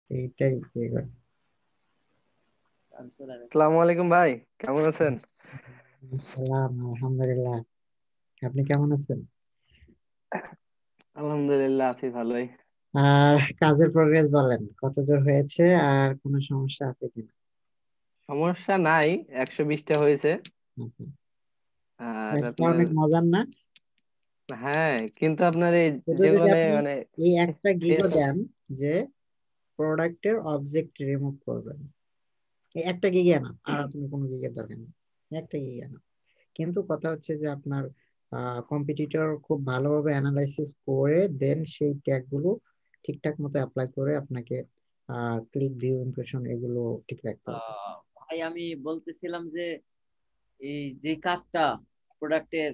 এইটাই কি করে। আসসালামু আলাইকুম ভাই, কেমন আছেন? সালাম, আলহামদুলিল্লাহ। আপনি কেমন আছেন? আলহামদুলিল্লাহ আছি ভালোই। আর কাজের প্রোগ্রেস বলেন, কতদূর হয়েছে আর কোনো সমস্যা আছে কিনা? সমস্যা নাই, 120টা হয়েছে। আচ্ছা। আর কাজটা আপনার অনেক মজার না? হ্যাঁ, কিন্তু আপনার এই শুধু যেগুলো যদি নিয়ে আপনি মানে এই একটা গিগও ফেস। দেন যে প্রোডাক্টের অবজেক্ট রিমুভ করবেন, এই একটা গিগে না, আর আপনি কোনো গিগের দরকার নেই, এই একটা গিগে না। কিন্তু কথা হচ্ছে যে আপনার কম্পিটিটর খুব ভালোভাবে অ্যানালাইসিস করে দেন সেই ট্যাগ গুলো ঠিকঠাক মতো অ্যাপ্লাই করে আপনাকে ক্লিক, ভিউ, ইমপ্রেশন এগুলো ঠিক রাখতে হবে। ভাই আমি বলতেছিলাম যে এই যে কাজটা প্রোডাক্টের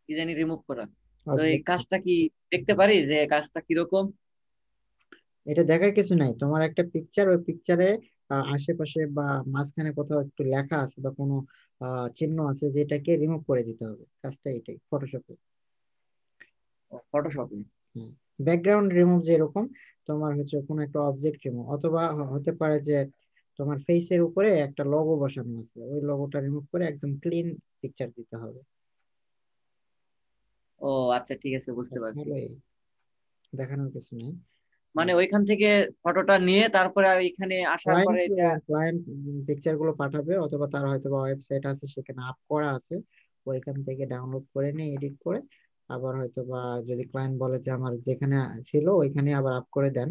কি জানি রিমুভ করা, তো এই অবজেক্ট, কাজটা কি দেখতে পারি যে কাজটা কিরকম? এটা দেখার কিছু নাই। তোমার একটা পিকচার, ওই পিকচারে আশেপাশে বা মাঝখানে কোথাও একটু লেখা আছে বা কোনো চিহ্ন আছে, যেটাকে রিমুভ করে দিতে হবে। কাজটা এটাই ফটোশপে। ফটোশপে? ব্যাকগ্রাউন্ড রিমুভ যেরকম, তোমার হচ্ছে কোনো একটা অবজেক্ট রিমুভ, অথবা হতে পারে যে তোমার ফেসের উপরে একটা লোগো বসানো আছে, ওই লোগোটা রিমুভ করে একদম ক্লিন পিকচার দিতে হবে। ও আচ্ছা, ঠিক আছে, বুঝতে আচ্ছা, পারছি। হলো এই, দেখানোর কিছু নেই। মানে ওইখান থেকে ফটোটা নিয়ে তারপরে এখানে আসার ক্লায়েন্ট পরে এটা। ক্লায়েন্ট পিকচার গুলো পাঠাবে, অথবা তার হয়তো বা ওয়েবসাইট আছে সেখানে আপ করা আছে, ওইখান থেকে ডাউনলোড করে নিয়ে এডিট করে আবার হয়তো বা, যদি ক্লায়েন্ট বলে যে আমার যেখানে ছিল ওইখানে আবার আপ করে দেন,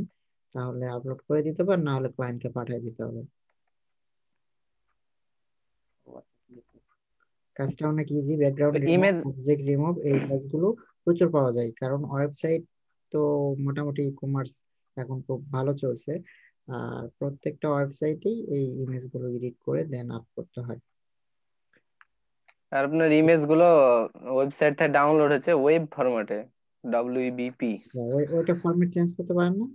তাহলে আপলোড করে দিতে পারেন, না হলে ক্লায়েন্টকে পাঠিয়ে দিতে হবে। ও আচ্ছা, ঠিক আছে। কাজটা অনেক easy. Background remove, image object remove, এই কাজগুলো প্রচুর পাওয়া যায়, কারণ ওয়েবসাইট তো মোটামুটি ই কমার্স এখন খুব ভালো চলছে। আর প্রত্যেকটা ওয়েবসাইটেই এই ইমেজ গুলো এডিট করে দেন আপ করতে হয়। আর আপনার ইমেজ গুলো ওয়েবসাইট থেকে ডাউনলোড হচ্ছে ওয়েব ফরম্যাটে, ডব্লিউবিপি। ওইটা ফরম্যাট চেঞ্জ করতে পারেন না?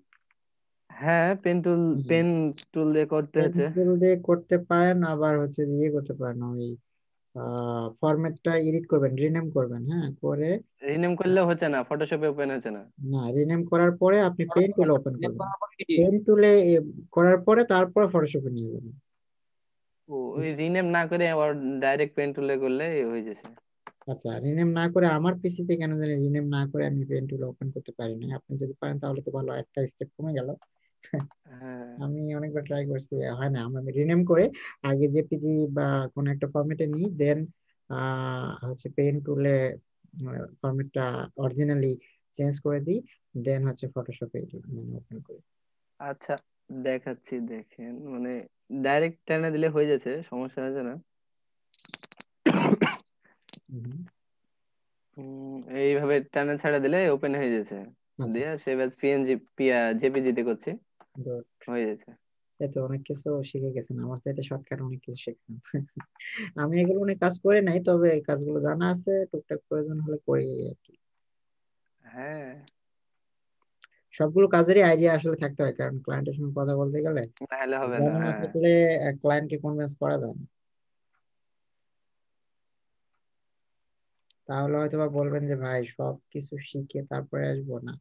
হ্যাঁ, হ্যাঁ, পেন টুল দিয়ে করতে হচ্ছে। পেন্সিল দিয়ে করতে পারেন, আবার হচ্ছে ইয়ে করতে পারেন, ওই ফরম্যাটটা এডিট করবেন, রিনেম করবেন, হ্যাঁ করে। রিনেম করলে হচ্ছে না, ফটোশপে ওপেন হচ্ছে না। না, রিনেম করার পরে আপনি পেন টুল ওপেন Name করবেন। করার পরে edit? পেন টুলে করার পরে তারপরে ফটোশপে নিয়ে যাবেন। ওই রিনেম না করে আবার ডাইরেক্ট পেন টুলে করলে হয়ে যাচ্ছে। আচ্ছা, রিনেম না করে আমার পিসিতে কেন জানি রিনেম না করে আমি পেন টুল ওপেন করতে পারি না। আপনি যদি পারেন তাহলে তো ভালো, একটা স্টেপ কমে গেল। হ্যাঁ, আমি অনেকবার ট্রাই করছি, হয় না। আমি রিনেম করে আগে জেপিজি বা কোনো একটা ফরম্যাটে নিই, দেন হচ্ছে পেন টুলে ফরম্যাটটা অরিজিনালি চেঞ্জ করে দিই, দেন হচ্ছে ফটোশপে মানে ওপেন করি। আচ্ছা, দেখাচ্ছি দেখেন, মানে ডাইরেক্ট টেনে দিলে হয়ে যাচ্ছে, সমস্যা হচ্ছে না। হুম। এইভাবে টানা ছাড়া দিলে ওপেন হয়ে যাচ্ছে। আচ্ছা, দিয়ে সেভ এজ পিএনজি, জেপিজি তে করছি, গুড। হয়ে যাচ্ছে। এই তো অনেক কিছু শিখে গেছেন, আমার চাইতে শর্টকাট অনেক কিছু শিখছেন। আমি এগুলো অনেক কাজ করে নাই, তবে এই কাজগুলো জানা আছে, টুকটাক প্রয়োজন হলে করি আর কি। হ্যাঁ, সবগুলো কাজেরই আইডিয়া আসলে থাকতে হয়, কারণ ক্লায়েন্টের সঙ্গে কথা বলতে গেলে না হলে হবে না। জানা না হ্যাঁ, থাকলে ক্লায়েন্টকে কনভিন্স করা যায় না। তাহলে হয়তো বা বলবেন যে ভাই সব কিছু শিখে তারপরে আসবো না,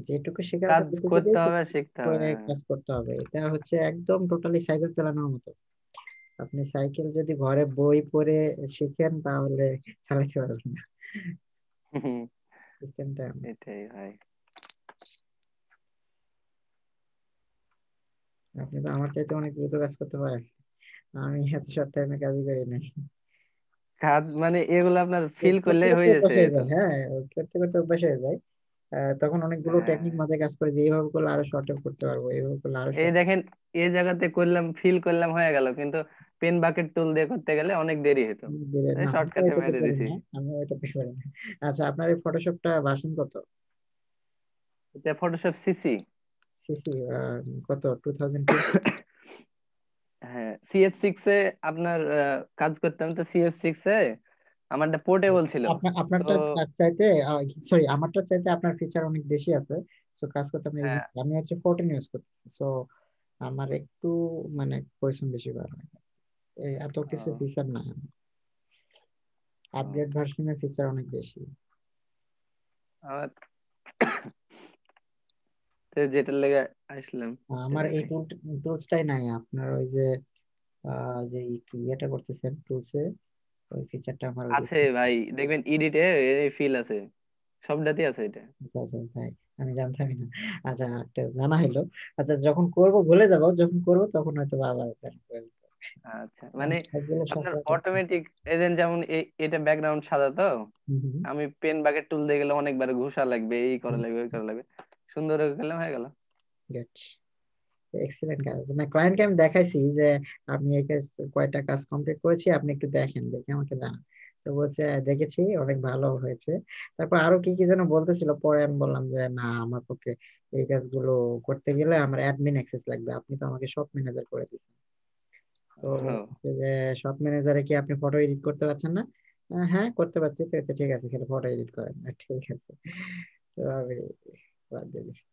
যেটুকু শেখার আছে কাজ ওইটুকু করতে দিয়ে হবে, শিখতে হবে। করে হ্যাঁ, কাজ করতে হবে। এটা হচ্ছে একদম টোটালি সাইকেল চালানোর মতো। আপনি সাইকেল যদি ঘরে বই পড়ে শিখেন তাহলে চালাতে পারবেন না। হুম, সিস্টেমটা এমন। এটাই ভাই। আপনি তো আমার চাইতে অনেক দ্রুত কাজ করতে পারেন, আমি এত শর্ট টাইমে কাজই করি নাই। কাজ মানে এগুলো আপনার ফিল করতে করলেই করতে হয়ে অভ্যাস যাচ্ছে হয়ে তো। যায়, হ্যাঁ, করতে করতে অভ্যাস হয়ে যায়। তখন অনেকগুলো হ্যাঁ, টেকনিক মাথায় কাজ করে যে এইভাবে করলে আরো শর্টে করতে পারবো, এইভাবে করলে আরো এই শর্ট। দেখেন, এই জায়গাতে করলাম, ফিল করলাম, হয়ে গেল, কিন্তু পেন বাকেট টুল দিয়ে করতে গেলে অনেক দেরি হতো। এই না, আমি শর্টকাটে ওইটাতে মেরে করি দিছি। না, আমি ওইটাতে করি না। আচ্ছা, আপনার এই ফটোশপটা ভার্সন কত? এটা ফটোশপ সিসি। সিসি কত, 2020? হ্যাঁ, সিএস 6 এ আপনার কাজ করতাম তো, সিএস 6 এ আমারটা পোর্টেবল ছিল। তো আপনারটা চাইতে, সরি, আমারটা চাইতে আপনার ফিচার অনেক বেশি আছে। সো কাজ করতে আপনি হ্যাঁ, আমি হচ্ছে 14 ইউজ করতেছি। সো আমার একটু মানে পরিশ্রম বেশি করা লাগে, এত কিছু ও, ফিচার না। ও, আপগ্রেড ভার্সনের ফিচার অনেক বেশি। আমার তো যেটার লেগে আসলাম আমার এই দেখি। টুলসটাই নাই আপনার, ওই যে যে ইয়েটা করতেছেন টুলসে, ওই ফিচারটা আমার ওই যে। আছে ভাই, দেখবেন এডিটে ফিল আছে, সবটাতে আছে এটা। আচ্ছা আচ্ছা তাই, আমি জানতামই না। আচ্ছা একটা জানা হলো। আচ্ছা যখন করব ভুলে যাবো, যখন করব তখন হয়তো বা আবার জানা হয়ে যাবে। আচ্ছা আমি মানে কাজগুলো আপনার সচরাচর অটোমেটিক এজেন্ট যেমন এটা ব্যাকগ্রাউন্ড সাদা তো, হুম হুম আমি পেন বাকেট টুল দিয়ে গেলে অনেকবার ঘুষা লাগবে, এই করা হুম, লাগবে, ওই করা লাগবে, সুন্দর হয়ে গেলে হয়ে গেল। great. এক্সিলেন্ট কাজ না, ক্লায়েন্টকে আমি দেখাইছি যে আমি এই কাজ কয়টা কাজ কমপ্লিট করেছি, আপনি একটু দেখেন, দেখে আমাকে জানান। তো বলছে দেখেছি, অনেক ভালো হয়েছে। তারপর আরো কি কি যেন বলতেছিল, পরে আমি বললাম যে না, আমার পক্ষে এই কাজগুলো করতে গেলে আমার অ্যাডমিন অ্যাক্সেস লাগবে, আপনি তো আমাকে শপ ম্যানেজার করে দিচ্ছেন। তো ও, বলছে যে শপ ম্যানেজারে কি আপনি ফটো এডিট করতে পারছেন না? হ্যাঁ করতে পারছি। তো বলছে, ঠিক আছে খালি ফটো এডিট করেন। ঠিক আছে। তো আমি বাদ দিয়ে দিছি।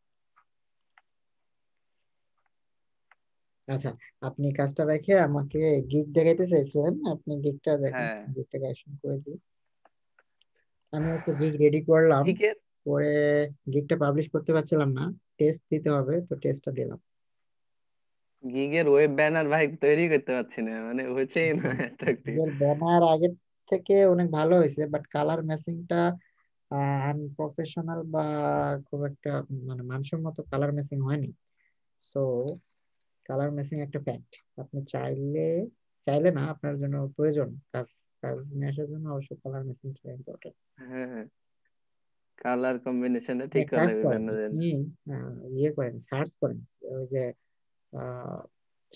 আচ্ছা, আপনি কাজটা রেখে আমাকে গিগ দেখাইতে চাইছিলেন, আপনি গিগটা দেখেন, হ্যাঁ গিগটা কালেকশন করে দিই। আমি একটা গিগ রেডি করলাম, ঠিক আছে। পরে গিগটা পাবলিশ করতে পারছিলাম না, টেস্ট দিতে হবে, তো টেস্টটা দিলাম। গিগের ওয়েব ব্যানার ভাই তৈরি করতে পারছি না, মানে হচ্ছেই না অ্যাট্রাকটিভ। গিগের ব্যানার আগের থেকে অনেক ভালো হয়েছে, বাট কালার ম্যাচিংটা আনপ্রফেশনাল বা খুব একটা মানে মানসম্মত কালার ম্যাচিং হয়নি। সো কালার ম্যাচিং একটা ফ্যাক্ট। আপনি চাইলে, চাইলে না, আপনার জন্য প্রয়োজন, কাজ কাজ নিয়ে আসার জন্য অবশ্যই কালার ম্যাচিংটা ইম্পর্টেন্ট। হ্যাঁ, কালার কম্বিনেশনটা আপনি ঠিক এক করা কাজ লাগবে করেন, ব্যানারের। আপনি ইয়ে করেন, সার্চ করেন, ওই যে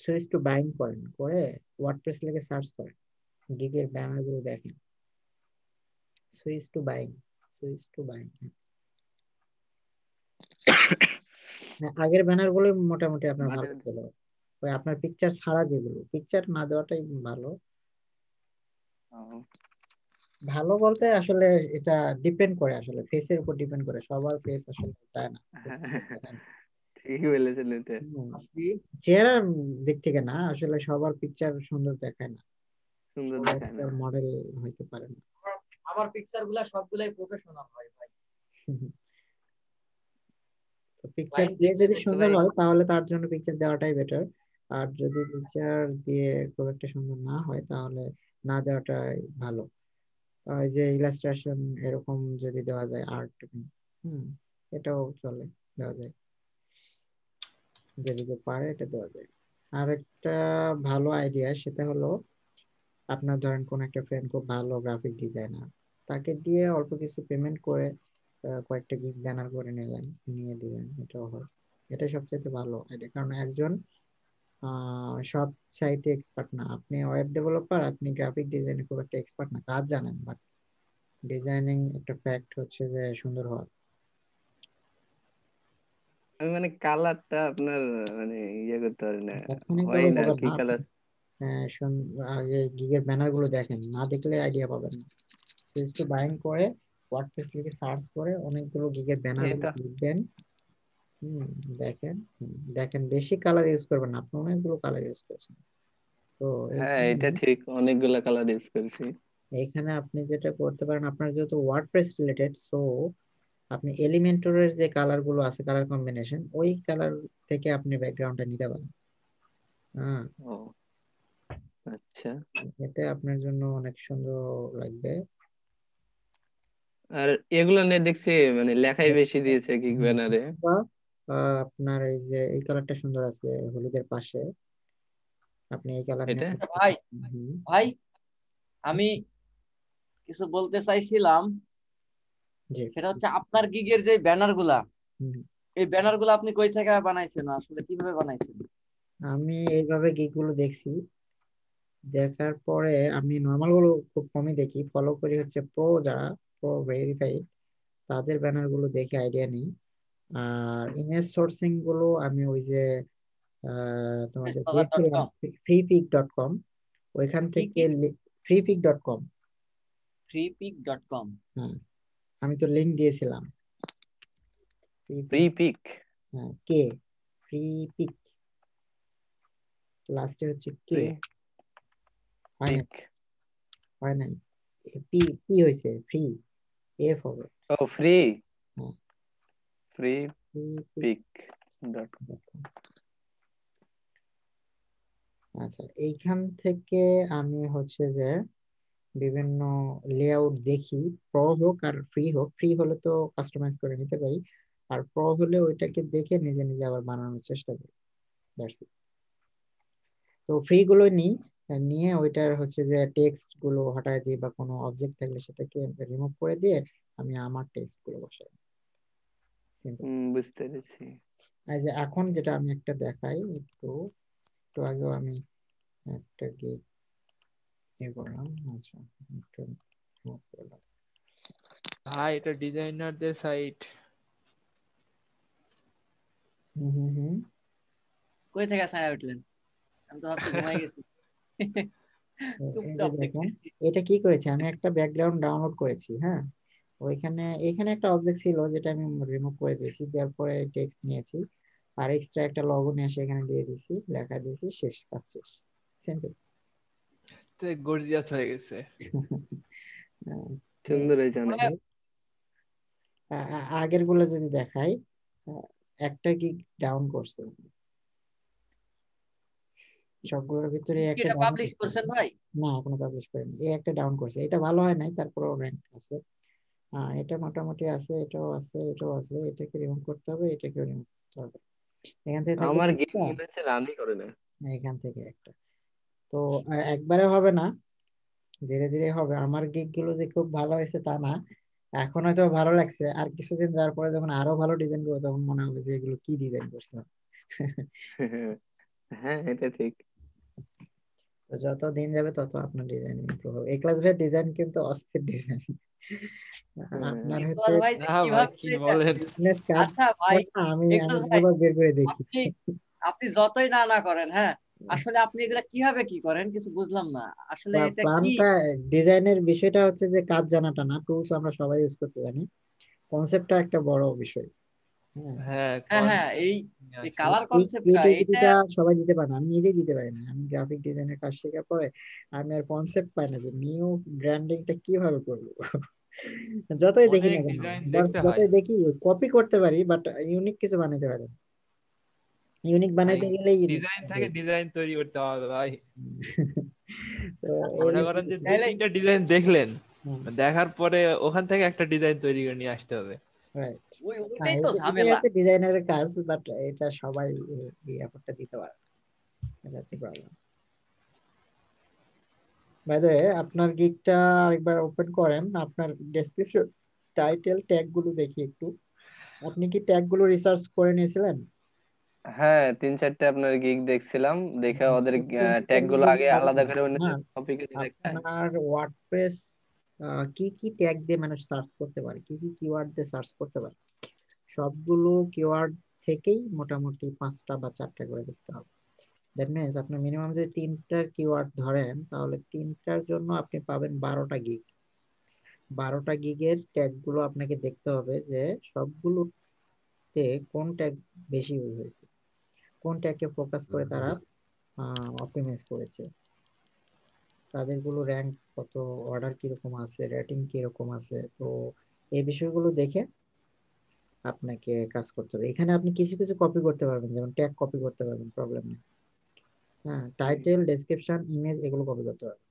সুইচ টু বাইং করেন, করে ওয়ার্ডপ্রেস লিখে সার্চ করেন, গিগের ব্যানার গুলো দেখেন। Switch to buying, switch to buying. আগের ব্যানার গুলো মোটামুটি আপনার মাঝে ভালো মাঝে ছিল, ওই আপনার পিকচার ছাড়া যেগুলো, পিকচার না দেওয়াটাই ভালো। ও, ভালো বলতে আসলে এটা ডিপেন্ড করে, আসলে ফেসের উপর ডিপেন্ড করে, সবার ফেস আসলে যায় না, খুব হ্যাঁ, সুন্দর দেখায় না। ঠিক বলেছেন এটা। হুম, চেহারার দিক থেকে না, আসলে সবার পিকচার সুন্দর দেখায় না, সুন্দর সবাই দেখায় না। তার মডেল হইতে পারে না। আমার পিকচার গুলা সবগুলাই প্রফেশনাল হয় ভাই। তো পিকচার ক্লায়েন্ট দিয়ে দেখলে যদি তো সুন্দর ভাই, হয় তাহলে তার জন্য পিকচার দেওয়াটাই বেটার। আর যদি পিকচার দিয়ে খুব একটা সুন্দর না হয় তাহলে না দেওয়াটাই ভালো। ওই যে ইলাস্ট্রেশন এরকম যদি দেওয়া যায়, আর্ট, হুম, এটাও চলে, দেওয়া যায়, যদি কেউ পারে এটা দেওয়া যায়। আর একটা ভালো আইডিয়া, সেটা হলো আপনার ধরেন কোন একটা ফ্রেন্ড খুব ভালো গ্রাফিক ডিজাইনার, তাকে দিয়ে অল্প কিছু পেমেন্ট করে কয়েকটা গিগ ব্যানার করে নিলেন, নিয়ে দিবেন, এটাও হয়। এটাই সবচেয়ে ভালো আইডিয়া, কারণ একজন সব সাইটে এক্সপার্ট না, আপনি ওয়েব ডেভেলপার, আপনি গ্রাফিক ডিজাইনে খুব একটা এক্সপার্ট না, কাজ জানেন বাট ডিজাইনিং একটা ফ্যাক্ট হচ্ছে যে সুন্দর হওয়া। আমি মানে কালারটা আপনার মানে ইয়ে করতে পারি না, তাৎক্ষণিক হয় ভাবে না হবে কি না, আপনি কালার। আগে গিগের ব্যানার গুলো দেখেন, না দেখলে আইডিয়া পাবেন না। সুইচ টু বাইং করে ওয়ার্ডপ্রেস লিখে সার্চ করে অনেকগুলো গিগের ব্যানার এই গুলো তো। লিখবেন। হুম, দেখেন, দেখেন বেশি কালার ইউজ করবেন না, আপনি অনেকগুলো কালার ইউজ করছেন। তো হ্যাঁ এইখানে, এটা ঠিক, অনেকগুলা কালার ইউজ করেছি। এইখানে আপনি যেটা করতে পারেন, আপনার যেহেতু ওয়ার্ডপ্রেস রিলেটেড, সো আপনি এলিমেন্টরের যে কালার গুলো আছে, কালার কম্বিনেশন, ওই কালার থেকে আপনি ব্যাকগ্রাউন্ডটা নিতে পারেন। হ্যাঁ, ও আচ্ছা। এতে আপনার জন্য অনেক সুন্দর লাগবে। আর এগুলো নিয়ে দেখছি মানে লেখাই বেশি দিয়েছে গিগ হুম, ব্যানারে। বা আপনার এই যে এই কালারটা সুন্দর আছে হলুদের পাশে, আপনি এই কালার নিয়ে এটা করতে ভাই, পারেন। হুম, ভাই আমি কিছু বলতে চাইছিলাম, জি। সেটা হচ্ছে আপনার গিগের যে ব্যানার গুলা, হুম, এই ব্যানার গুলো আপনি কই থেকে বানাইছেন, আসলে কিভাবে বানাইছেন? আমি এইভাবে গিগ গুলো দেখছি, দেখার পরে আমি নর্মাল গুলো খুব কমই দেখি, ফলো করি হচ্ছে প্রো, যারা প্রো ভেরিফাইড, তাদের ব্যানার গুলো দেখে আইডিয়া নিই। আর ইমেজ সোর্সিং গুলো আমি ওই যে তোমাদের দিয়েছিলাম image.com। freepik.com, ওইখান কি থেকে, কি? freepik.com, freepik.com। হ্যাঁ, আমি তো লিংক দিয়েছিলাম। Pre free, pick. হ্যাঁ, কে, ফ্রি পিক, লাস্টে হচ্ছে কে, প্রি হয় না, পিক। হয় নাই, পি, পি হয়েছে ফ্রি, এফ হবে। ও ফ্রি, হ্যাঁ, ফ্রি pic.com। আচ্ছা, এইখান থেকে আমি হচ্ছে যে বিভিন্ন লেআউট দেখি, প্রো হোক আর ফ্রি হোক। ফ্রি হলে তো কাস্টমাইজ করে নিতে পারি, আর প্রো হলে ওইটাকে দেখে নিজে নিজে আবার বানানোর চেষ্টা করি। That's it। তো ফ্রি গুলো নিই, নিয়ে ওইটার হচ্ছে যে টেক্সট গুলো হটায় দিই, বা কোনো অবজেক্ট থাকলে সেটাকে রিমুভ করে দিয়ে আমি আমার টেক্সট গুলো বসাই। সিম্পল। বুঝতে পেরেছি। এই যে এখন যেটা আমি একটা দেখাই, একটু একটু আগেও আমি একটা গিগ করলাম। আচ্ছা, একটু remove করলাম। ভাই এটা ডিজাইনারদের সাইট। হুম হুম হুম। কই থেকে ছায়া উঠলেন? আমি তো ভাবছি ঘুমাই গেছি। তো এই যে চুপচাপ দেখেন, দেখতেছি। এটা কি করেছি, আমি একটা ব্যাকগ্রাউন্ড ডাউনলোড করেছি। হ্যাঁ, এখানে একটা অবজেক্ট ছিল যেটা আমি রিমুভ করে দিয়েছি, দেওয়ার পরে টেক্সট নিয়েছি, আর এক্সট্রা একটা লগো নিয়ে এসে এখানে দিয়ে দিয়েছি, লেখা দিয়েছি, শেষ, কাজ শেষ। সিম্পল। তো গর্জিয়াস হয়ে গেছে। সুন্দর হয়েছে অনেক। মানে আগের গুলো যদি দেখাই, আহ, একটা গিগ ডাউন করছে, সবগুলোর ভিতরে কি একটা এটা ডাউন পাবলিশ করছে। করছেন ভাই? না, এখনো পাবলিশ করিনি। এই একটা ডাউন করছে, এটা ভালো হয় নাই, তারপরেও র্যাঙ্ক আছে। এটা মোটামুটি আছে, এটাও আছে, এটাও আছে। এটাকে রিমুভ করতে হবে, এটাকে রিমুভ করতে হবে। এখান থেকে থাকবে আমার গেম তিনটা, মনে হচ্ছে রানই করে না। এখান থেকে একটা। তো একবারে হবে না, ধীরে ধীরে হবে। আমার গিগ গুলো যে খুব ভালো হয়েছে তা না, এখন হয়তো ভালো লাগছে, আর কিছুদিন যাওয়ার পরে যখন আরো ভালো ডিজাইন করবো তখন মনে হবে যে এগুলো কি ডিজাইন করছিলাম। হ্যাঁ, এটা ঠিক। তো যত দিন যাবে তত আপনার ডিজাইন ইমপ্রুভ হবে। এই ক্লাস ডিজাইন কিন্তু অস্থির ডিজাইন। আপনার হচ্ছে ইকবাল ভাই যে না ভাই কিভাবে কি এটা। বলেন? বিজনেস কার্ড, আচ্ছা ভাই, আমি আমি ইকবাল ভাই, বারবার বের করে দেখি। আপনি আপনি যতই না না করেন, হ্যাঁ, আসলে আপনি এগুলা কিভাবে কি করেন কিছু বুঝলাম না। আসলে এটা কি? প্ল্যানটা, ডিজাইনের বিষয়টা হচ্ছে যে কাজ জানাটা না, টুলস আমরা সবাই ইউজ করতে জানি, কনসেপ্টটা একটা বড় বিষয়। হ্যাঁ, হ্যাঁ হ্যাঁ হ্যাঁ, concept এই নিয়ে এই আসি। কালার এই কনসেপ্টটা এটা। ক্রিয়েটিভিটিটা সবাই দিতে পারে না, আমি নিজেই দিতে পারি না। আমি গ্রাফিক ডিজাইনের কাজ শেখার পরে আমি আর কনসেপ্ট পাই না যে নিউ ব্র্যান্ডিংটা কিভাবে করবো। যতই দেখি অনেক না কেন, ডিজাইন বাস দেখতে হয় যতই দেখি, কপি করতে পারি বাট ইউনিক কিছু বানাতে পারি না। ইউনিক ভাই। বানাইতে গেলেই ডিজাইন থেকে ডিজাইন তৈরি করতে হবে ভাই। তো মনে এই করেন যে দুই তাইলে তিনটা ডিজাইন দেখলেন, দেখার পরে ওখান থেকে একটা ডিজাইন তৈরি করে নিয়ে আসতে হবে। রাইট। ওইটাই তো এটাই ঝামেলা। হচ্ছে ডিজাইনারের কাজ, বাট এটা সবাই এই এফর্টটা দিতে পারে না। এটা হচ্ছে প্রবলেম। বাই দ্য ওয়ে, আপনার গিগটা আরেকবার ওপেন করেন, আপনার ডেসক্রিপশন, টাইটেল, ট্যাগ গুলো দেখি একটু। আপনি কি ট্যাগ গুলো রিসার্চ করে নিয়েছিলেন? হ্যাঁ, 3-4টে আপনার গিগ দেখছিলাম, দেখে ওদের ট্যাগ গুলো আগে আলাদা করে আপনার কপি করে দেখা। আপনার ওয়ার্ডপ্রেস কি কি ট্যাগ দিয়ে মানুষ সার্চ করতে পারে, কি কি কিওয়ার্ড দিয়ে সার্চ করতে পারে, সবগুলো কিওয়ার্ড থেকেই মোটামুটি 5টা বা 4টা করে দেখতে হবে। দ্যাট মিনস আপনার মিনিমাম যদি 3টা কিওয়ার্ড ধরেন, তাহলে 3টার জন্য আপনি পাবেন 12টা গিগ। 12টা গিগের ট্যাগ গুলো আপনাকে দেখতে হবে যে সবগুলোতে কোন ট্যাগ বেশি ইউজ হয়েছে, কোন ট্যাগকে ফোকাস করে তারা অপটিমাইজ করেছে, তাদের গুলো র্যাঙ্ক কত, অর্ডার কিরকম আছে, রেটিং কিরকম আছে। তো এই বিষয়গুলো দেখে আপনাকে কাজ করতে হবে। এখানে আপনি কিছু কিছু কপি করতে পারবেন, যেমন ট্যাগ কপি করতে পারবেন, প্রবলেম নেই। হ্যাঁ, টাইটেল, ডেসক্রিপশন, ইমেজ এগুলো কপি করতে পারবেন।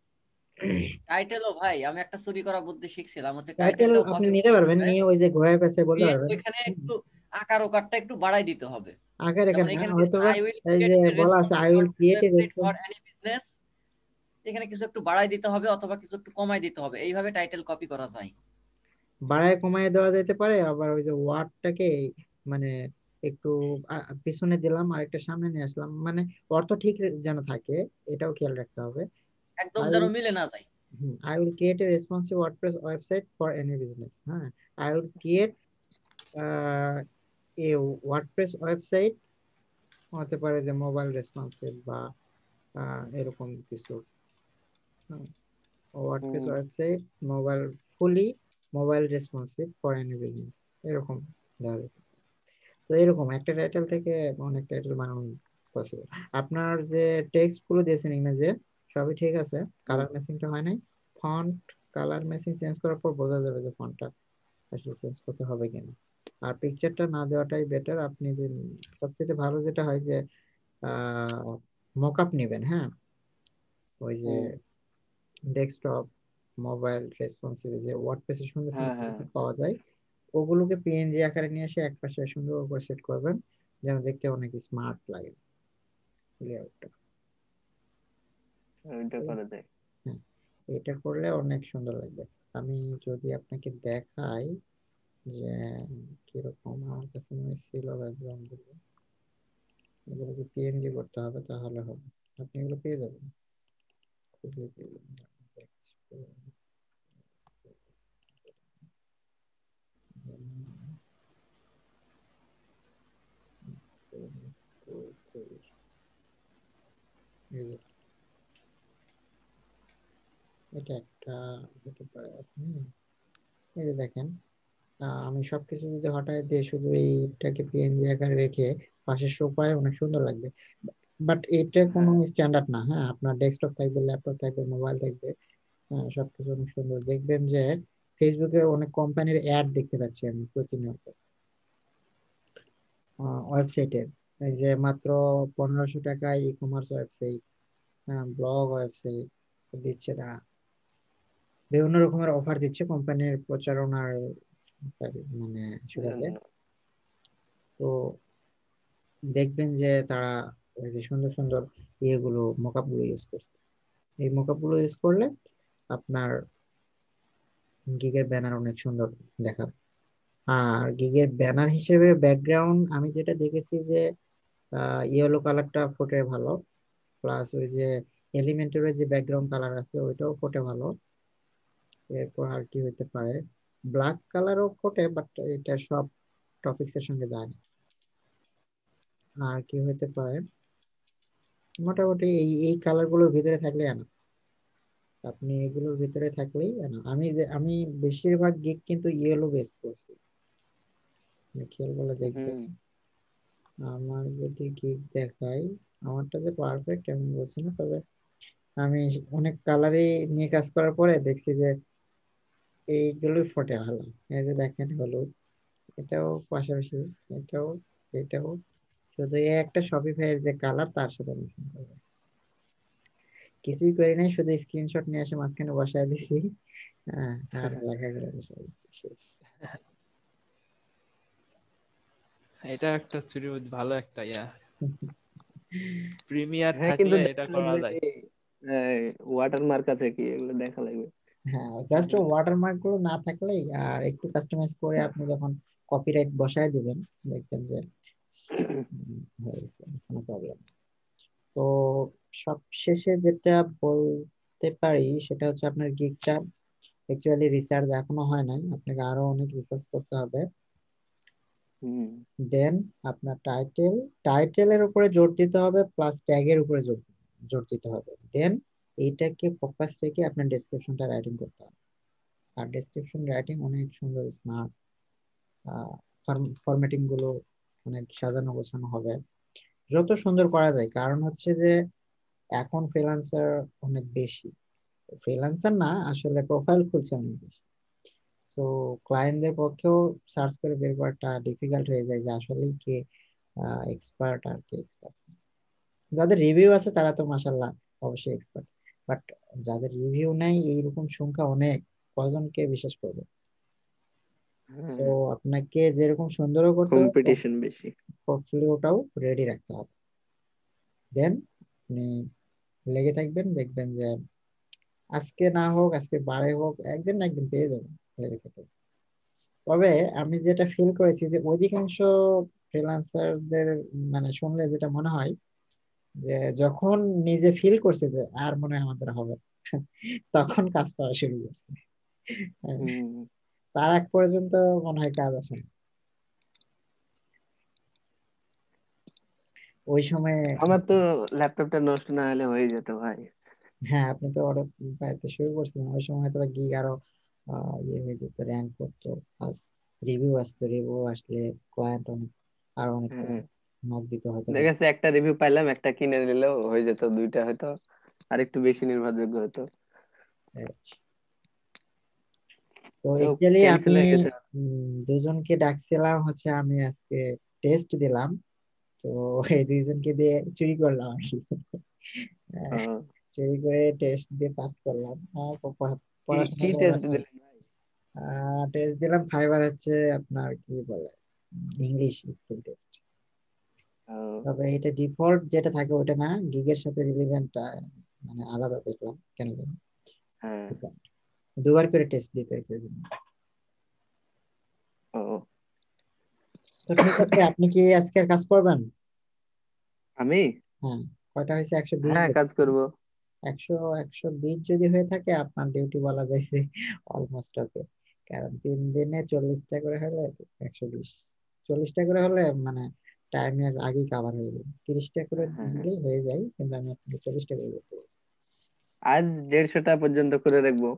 টাইটেলও ভাই আমি একটা চুরি করা বুদ্ধি শিখছিলাম, হচ্ছে টাইটেল টাইটেলটাও আপনি কপি নিতে করতে পারবেন, হবে, নিয়ে ওই যে ঘোরায় পেঁচে বলতে দিয়ে পারবেন। ওইখানে একটু আকার ওকারটা একটু বাড়াই দিতে হবে। আগে যেমন রেখেন না, এখানে দিচ্ছে হয়তো বা আই উইল এই ক্রিয়েট যে এ বলা আছে I responsive will create a website for response. Any business, এখানে কিছু একটু বাড়াই দিতে হবে অথবা কিছু একটু কমাই দিতে হবে, এইভাবে টাইটেল কপি করা যায়। বাড়ায় কমায় দেওয়া যেতে পারে, আবার ওই যে ওয়ার্ডটাকে মানে একটু পিছনে দিলাম আর একটা সামনে নিয়ে আসলাম, মানে অর্থ ঠিক যেন থাকে, এটাও খেয়াল রাখতে হবে। একদম আই যেন উইল মিলে না যায়। I will create a responsive WordPress website for any business. হ্যাঁ, I will create uh, a WordPress website, হতে পারে যে মোবাইল রেসপন্সিভ বা এরকম কিছু। WordPress website mobile, fully mobile responsive for any business, এরকম দেওয়া যেতে পারে। তো এরকম একটা টাইটেল থেকে অনেক টাইটেল বানানো পসিবল। আপনার যে টেক্সট গুলো দিয়েছেন ইমেজে, সবই ঠিক আছে, কালার ম্যাচিংটা হয় নাই। ফন্ট কালার ম্যাচিং চেঞ্জ করার পর বোঝা যাবে যে ফন্টটা আসলে চেঞ্জ করতে হবে কিনা। আর পিকচারটা না দেওয়াটাই বেটার। আপনি যে সবচেয়ে ভালো যেটা হয় যে মকআপ নেবেন, হ্যাঁ, ওই যে হুম। ডেস্কটপ, মোবাইল রেসপন্সিভ যে ওয়ার্ডপ্রেসে সুন্দর হ্যাঁ সুন্দর হ্যাঁ, graphic পাওয়া যায়, ওগুলোকে পিএনজি আকারে নিয়ে এসে একপাশে সুন্দর করে সেট করবেন, যেন দেখতে অনেক স্মার্ট লাগে লেআউটটা। ওইটা ঠিক করা আছে, যায়। হ্যাঁ, এটা করলে অনেক সুন্দর লাগবে। আমি যদি আপনাকে দেখাই যে কিরকম, আমার কাছে মনে হয় ছিল ব্যাকগ্রাউন্ড, এগুলোকে পিএনজি করতে হবে তাহলে হবে। আপনি এগুলো পেয়ে যাবেন, খুঁজলে পেয়ে যাবেন। এই যে, এটা একটা হতে পারে। আপনি এই যে দেখেন, আমি সবকিছু যদি হঠাৎ দিয়ে শুধু এইটাকে পিএনজি আকারে রেখে পাশে শো পায়, অনেক সুন্দর লাগবে। বাট এটা কোনো হ্যাঁ স্ট্যান্ডার্ড না, হ্যাঁ, আপনার ডেস্কটপ থাকবে, ল্যাপটপ থাকবে, মোবাইল থাকবে, হ্যাঁ, সবকিছু অনেক সুন্দর দেখবেন। যে ফেসবুকে অনেক কোম্পানির অ্যাড দেখতে পাচ্ছি আমি প্রতিনিয়ত ওয়েবসাইটের, এই যে মাত্র 1500 টাকায় e commerce website, blog website দিচ্ছে তারা, বিভিন্ন রকমের অফার দিচ্ছে কোম্পানির প্রচারণার মানে সুবাদে। জন্য। তো দেখবেন যে তারা ওই যে সুন্দর সুন্দর ইয়েগুলো, মোকআপ গুলো ইউজ করছে। এই মোকআপ গুলো ইউজ করলে আপনার গিগের ব্যানার অনেক সুন্দর দেখাবে। আর গিগের ব্যানার হিসেবে ব্যাকগ্রাউন্ড আমি যেটা দেখেছি যে ইয়েলো কালারটা ফোটে ভালো, প্লাস ওই যে এলিমেন্টের যে ব্যাকগ্রাউন্ড কালার আছে ওইটাও ফোটে ভালো। এরপর আর কি হইতে পারে, ব্ল্যাক কালারও ফোটে, বাট এটা সব টপিক্স এর সঙ্গে যায় না। আর কি হইতে পারে, মোটামুটি এই এই কালার গুলোর ভিতরে থাকলে না, আপনি এগুলোর ভিতরে থাকলেই না। আমি বেশিরভাগ গিগ কিন্তু ইয়েলো বেস করছি, আপনি খেয়াল করে দেখবেন। হুম। আমার যদি গিগ দেখাই, আমারটা যে পারফেক্ট আমি বলছি না, তবে আমি অনেক কালারই নিয়ে কাজ করার পরে দেখছি যে এইগুলোই ফোটে ভালো। এই যে দেখেন হলুদ, এটাও পাশাপাশি, এটাও, এটাও, শুধু এই একটা শপিফাই যে কালার তার সাথে মিশিং করবে। কিছুই করি নাই, শুধু স্ক্রিনশট নিয়ে এসে মাঝখানে বসায় দিছি, হ্যাঁ, আর লেখা করে বসায় দিছি, শেষ। এটা একটা চুরি ভালো একটা প্রিমিয়ার হ্যাঁ কিন্তু থাকলে এটা দেখা করা লাগবে যায়। কি, ওয়াটারমার্ক আছে কি এগুলো দেখা লাগবে। হ্যাঁ, জাস্ট ওয়াটারমার্ক গুলো না থাকলেই, আর একটু কাস্টমাইজ করে আপনি যখন কপিরাইট বসায় দিবেন, দেখবেন যে হয়ে গেছে, কোনো প্রবলেম। তো সবশেষে যেটা বলতে পারি সেটা হচ্ছে, আপনার গিগটা অ্যাকচুয়ালি রিসার্চ এখনো হয় নাই, আপনাকে আরো অনেক রিসার্চ করতে হবে। হুম। দেন আপনার টাইটেলের উপরে জোর দিতে হবে, প্লাস ট্যাগের উপরে জোর জোর দিতে হবে। দেন এইটাকে ফোকাস রেখে আপনার ডেসক্রিপশনটা রাইটিং করতে হবে। আর ডেসক্রিপশন রাইটিং অনেক সুন্দর স্মার্ট, ফরম্যাটিং গুলো অনেক সাজানো গোছানো হবে, যত সুন্দর করা যায়। কারণ হচ্ছে যে এখন ফ্রিল্যান্সার অনেক বেশি, ফ্রিল্যান্সার না আসলে প্রোফাইল খুলছে অনেক বেশি। সো ক্লায়েন্টদের পক্ষেও সার্চ করে বের করাটা ডিফিকাল্ট হয়ে যায় যে আসলে কে এক্সপার্ট আর কে এক্সপার্ট। যাদের রিভিউ আছে তারা তো মাশাল্লাহ অবশ্যই এক্সপার্ট, বাট যাদের রিভিউ নাই এইরকম সংখ্যা অনেক, কজনকে বিশ্বাস করবে। সো হ্যাঁ, আপনাকে যেরকম সুন্দরও করতে হবে, কম্পিটিশন বেশি। পোর্টফোলিওটাও রেডি রাখতে হবে। দেন আপনি লেগে থাকবেন, দেখবেন যে আজকে না হোক, আজকে বারে হোক, একদিন না একদিন পেয়ে যাবেন লেগে থেকে। তবে আমি যেটা ফিল করেছি যে অধিকাংশ ফ্রিল্যান্সারদের মানে শুনলে যেটা মনে হয় যে যখন নিজে ফিল করছে যে আর মনে হয় আমাদের হবে, তখন কাজ করা শুরু করছে। হ্যাঁ, হুম। তার আগ পর্যন্ত মনে হয় কাজ আসে না। ওই সময়, আমার তো ল্যাপটপটা নষ্ট না হলে হয়ে যেত ভাই। হ্যাঁ, আপনি তো অর্ডার পাইতে শুরু করছিলেন, ওই সময় তো গিগ আরো ইয়ে হয়ে যেত, র্যাঙ্ক করতো, প্লাস রিভিউ আসতো, রিভিউ আসলে ক্লায়েন্ট অনেক, আর অনেক হ্যাঁ, নক দিতে হয়তো। দেখা গেছে একটা রিভিউ পাইলাম, একটা কিনে নিলেও হয়ে যেত, দুইটা হয়তো আর একটু বেশি নির্ভরযোগ্য হতো। তো তো অ্যাকচুয়ালি ক্যান্সেল আমি হয়ে গেছে। দুজনকে ডাকছিলাম হচ্ছে, আমি আজকে টেস্ট দিলাম, তো এই দুইজনকে দিয়ে চুরি করলাম আর কি। আহ, ও, চুরি করে টেস্ট দিয়ে পাস করলাম। কি পড়াশোনা কি করার টেস্ট দিলেন ভাই? টেস্ট দিলাম ফাইবার, হচ্ছে আপনার কি বলে, ইংলিশ স্কিল টেস্ট। ও, তবে এটা ডিফল্ট যেটা থাকে ওটা না, গিগের সাথে রিলেভেন্ট মানে আলাদা দেখলাম কেন জানি। হ্যাঁ। দুবার করে টেস্ট দিতে হয়েছে ওই জন্য। ও, তো ঠিক আছে, আপনি কি আজকে আর কাজ করবেন? আমি হ্যাঁ। কয়টা হয়েছে? 120? হ্যাঁ কাজ করব। 120 যদি হয়ে থাকে আপনার ডিউটি বলা যাইছে অলমোস্ট ওকে। কারণ 3 দিনে 40টা করে হলে 120, 40টা করে হলে মানে টাইমের আগেই কাভার হয়ে যাবে। 30টা করে হ্যাঁ, দিলেই হয়ে যায়, কিন্তু আমি আপনাকে 40টা করে করতে বলছি। আজ 150টা পর্যন্ত করে রাখবো।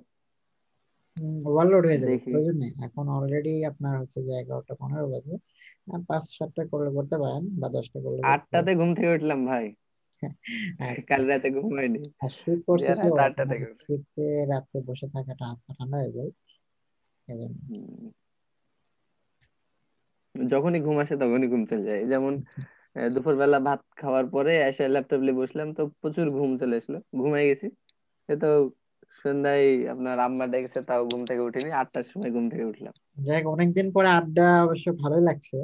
ওভারলোড হয়ে যাবে, দেখি। প্রয়োজন নেই। এখন অলরেডি আপনার হচ্ছে যে 11টা 15 বাজে। 5-7টা করলে করতে পারেন, বা 10টা করলে করতে পারেন। 8টাতে ঘুম থেকে উঠলাম ভাই, আর কাল রাতে ঘুম হয়নি। আর শীত পড়ছে দিয়ে তো, রাত 8টা আপনার থেকে উঠে। শীতে রাতে বসে থাকাটা হাত পা ঠান্ডা হয়ে যায়, এজন্য। হুম, যখনই ঘুম আসে তখনই ঘুম চলে যায়। যেমন দুপুরবেলা ভাত খাওয়ার পরে এসে ল্যাপটপ নিয়ে বসলাম, তো প্রচুর ঘুম চলে আসলো, ঘুমাই গেছি। এ তো সন্ধ্যায় আপনার আম্মা ডেকেছে, তাও ঘুম থেকে উঠিনি, 8টার সময় ঘুম থেকে উঠলাম। যাই হোক, অনেকদিন পরে আড্ডা, অবশ্য ভালোই লাগছে।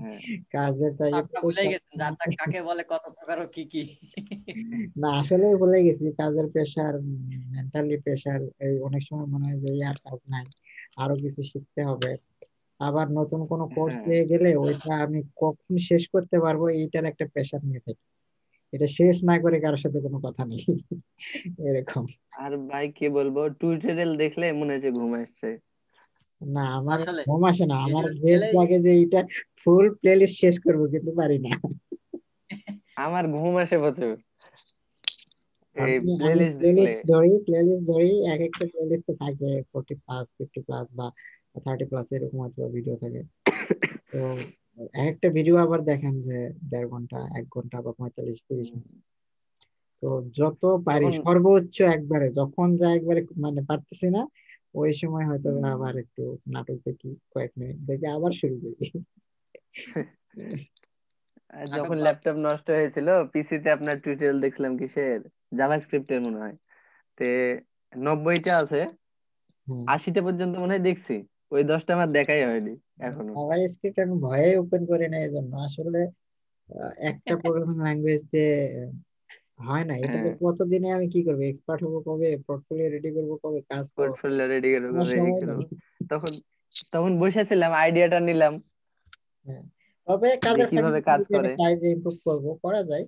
হ্যাঁ। কাজের তাই আপনার ভুলে গেছেন যে আটটা কাকে বলে, কত প্রকার ও কি কি। না, আসলে ভুলে গেছি। কাজের প্রেশার, মেন্টালি প্রেশার, এই অনেক সময় মনে হয় যে এই আর কাজ নাই, আরো কিছু শিখতে হবে। আবার নতুন কোনো কোর্স হ্যাঁ। পেয়ে গেলে ওইটা আমি কখন শেষ করতে পারবো এইটার একটা প্রেশার নিয়ে থাকি। এটা শেষ না করে কারোর সাথে কোনো কথা নেই, এরকম। আর ভাই কি বলবো, টিউটোরিয়াল দেখলে মনে হচ্ছে ঘুম আসছে। না, আমার আসলে ঘুম আসে না, আমার ভিডিও ভেজ গেলেই লাগে যে এইটা ফুল প্লেলিস্ট শেষ করবো, কিন্তু পারি না। আমার ঘুম আসে প্রচুর এই আমি আমি প্লেলিস্ট দেখলে। প্লেলিস্ট ধরি, এক একটা প্লেলিস্টে থাকে 40+, 50+ বা 30+ এরকম হয়তো ভিডিও থাকে। তো এক একটা ভিডিও আবার দেখেন যে 1.5 ঘন্টা, 1 ঘন্টা বা 45-30 মিনিট। তো যত পারি তখন সর্বোচ্চ একবারে, যখন যা একবারে মানে পারতেছি না, ওই সময় হয়তো আবার একটু নাটক দেখি, কয়েক মিনিট দেখে আবার শুরু করি। নাটক যখন বা ল্যাপটপ নষ্ট হয়েছিল, পিসিতে আপনার টিউটোরিয়াল দেখছিলাম কিসের, জাভাস্ক্রিপ্টের মনে হয়। তে 90টা আছে, হ্যাঁ, 80টা পর্যন্ত মনে হয় দেখছি। ওই 10টা আমার দেখাই হয়নি এখনো। জাভা স্ক্রিপ্ট আমি ভয়ে ওপেন করি না, এই জন্য আসলে একটা প্রোগ্রামিং ল্যাঙ্গুয়েজ দিয়ে হয় না। এটাতে হ্যাঁ, কতদিনে আমি কি করবো, এক্সপার্ট হবো কবে, পোর্টফোলিও রেডি করবো কবে, কাজ করবো, পোর্টফোলিও রেডি করবো, আমার এই সময় নেই। করবো। তখন তখন বসেছিলাম, আইডিয়াটা নিলাম হ্যাঁ, তবে যে কাজের ফাঁকে কিভাবে মাঝে কাজ মাঝে আমি করে। চাই যে ইমপ্রুভ করবো, করা যায়।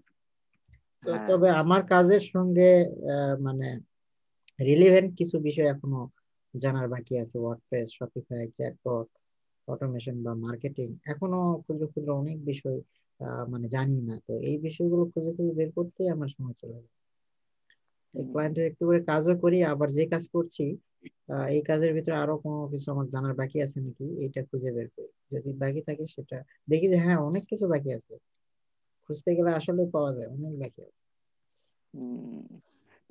তো হ্যাঁ। তবে আমার কাজের সঙ্গে মানে রিলেভেন্ট কিছু বিষয় এখনো জানার বাকি আছে। ওয়ার্ডপ্রেস, শপিফাই, চ্যাটবট, অটোমেশন বা মার্কেটিং, এখনো ক্ষুদ্র ক্ষুদ্র অনেক বিষয় মানে জানি না। তো এই বিষয়গুলো খুঁজে খুঁজে বের করতেই আমার সময় চলে যায়। এই হুম, ক্লায়েন্টের একটু করে কাজও করি, আবার যে কাজ করছি এই কাজের ভিতরে আরো কোনো কিছু আমার জানার বাকি আছে নাকি এটা খুঁজে বের করি। যদি বাকি থাকে সেটা দেখি যে হ্যাঁ অনেক কিছু বাকি আছে, খুঁজতে গেলে আসলে পাওয়া যায়, অনেক বাকি আছে।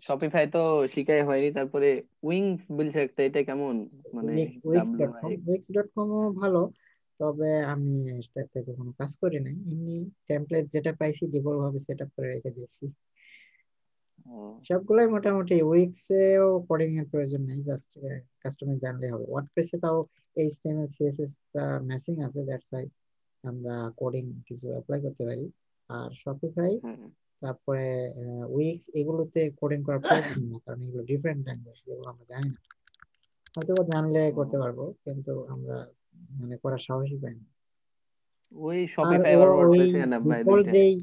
শপিফাই তো শিখাই হয়নি। তারপরে উইংস বলছে একটা, এটা কেমন? মানে উইক্স ডাব্লিউ ডট আই কম উইক্স.com ভালো, তবে আমি সেটাতে কোনো কাজ করি নাই। এমনি টেমপ্লেট যেটা পাইছি ডিফল্ট ভাবে সেট আপ করে রেখে দিয়েছি। সবগুলাই মোটামুটি। উইক্স এও কোডিং এর প্রয়োজন নেই, জাস্ট কাস্টমাইজ জানলে হবে। ওয়ার্ডপ্রেসে তাও এইচটিএমএল সিএসএস টা ম্যাচিং আছে, দ্যাটস ওয়াই আমরা কোডিং কিছু অ্যাপ্লাই করতে পারি। আর শপিফাই, তারপরে উইক্স, এগুলোতে কোডিং করার প্রয়োজন না, কারণ এগুলো ডিফারেন্ট ল্যাঙ্গুয়েজ, যেগুলো আমরা জানি না। হয়তো বা জানলে করতে পারবো, কিন্তু আমরা মানে করার সাহসই পাই না। ওই আর শপিফাই আর ওই ওয়ার্ডপ্রেসে না ভাই, ডিফল্ট দুইটাই। যেই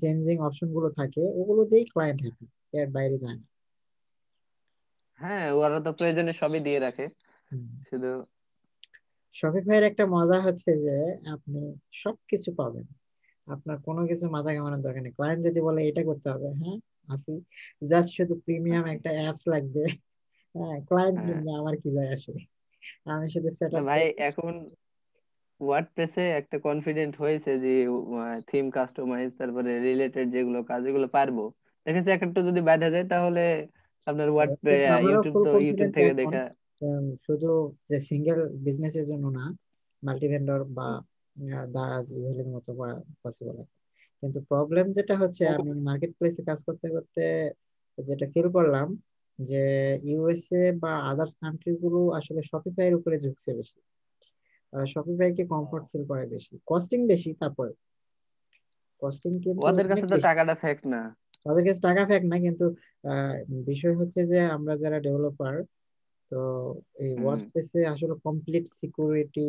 চেঞ্জিং অপশন গুলো থাকে ওগুলো দিয়েই ক্লায়েন্ট হ্যাপি, এর বাইরে যায় না। হ্যাঁ, ওরা তো প্রয়োজনে সবই দিয়ে রাখে, হুম। শুধু। শপিফাইয়ের একটা মজা হচ্ছে যে আপনি সবকিছু পাবেন, আপনার কোনো কিছু মাথা ঘামানোর দরকার নেই। ক্লায়েন্ট যদি বলে এটা করতে হবে, হ্যাঁ আসি, জাস্ট শুধু প্রিমিয়াম আচ্ছা। একটা অ্যাপস লাগবে। হ্যাঁ, ক্লায়েন্ট হ্যাঁ। কিনবে, আমার কি যায় আসে, আমি শুধু সেট না আপ ভাই, করে। এখন ওয়ার্ডপ্রেসে একটা কনফিডেন্ট হয়েছে যে থিম কাস্টমাইজ, তারপরে রিলেটেড যেগুলো কাজ, এগুলো পারবো। দেখেছি এক একটু যদি বাধা যায় তাহলে আপনার ওয়ার্ড, আমারও ইউটিউব ফুল তো ইউটিউব কনফিডেন্স থেকে এখন, দেখা। শুধু যে সিঙ্গেল বিজনেসের জন্য না, মাল্টি ভেন্ডর বা দারাজ ইভেলের মতো পসিবল। কিন্তু প্রবলেম যেটা হচ্ছে, আমি মার্কেট প্লেসে কাজ করতে করতে যেটা ফিল করলাম, যে ইউএসএ বা আদার্স কান্ট্রি গুলো আসলে শপিফাই এর উপরে ঝুঁকছে বেশি। শপিফাই কে কমফোর্ট ফিল করে বেশি, কস্টিং বেশি, তারপরে কস্টিং কিন্তু ওদের অনেক কাছে তো বেশি। টাকাটা ফ্যাক্ট না। তাদের কাছে টাকা ফ্যাক্ট না, কিন্তু বিষয় হচ্ছে যে আমরা যারা ডেভেলপার, তো এই হুম ওয়ার্ডপ্রেসে আসলে কমপ্লিট সিকিউরিটি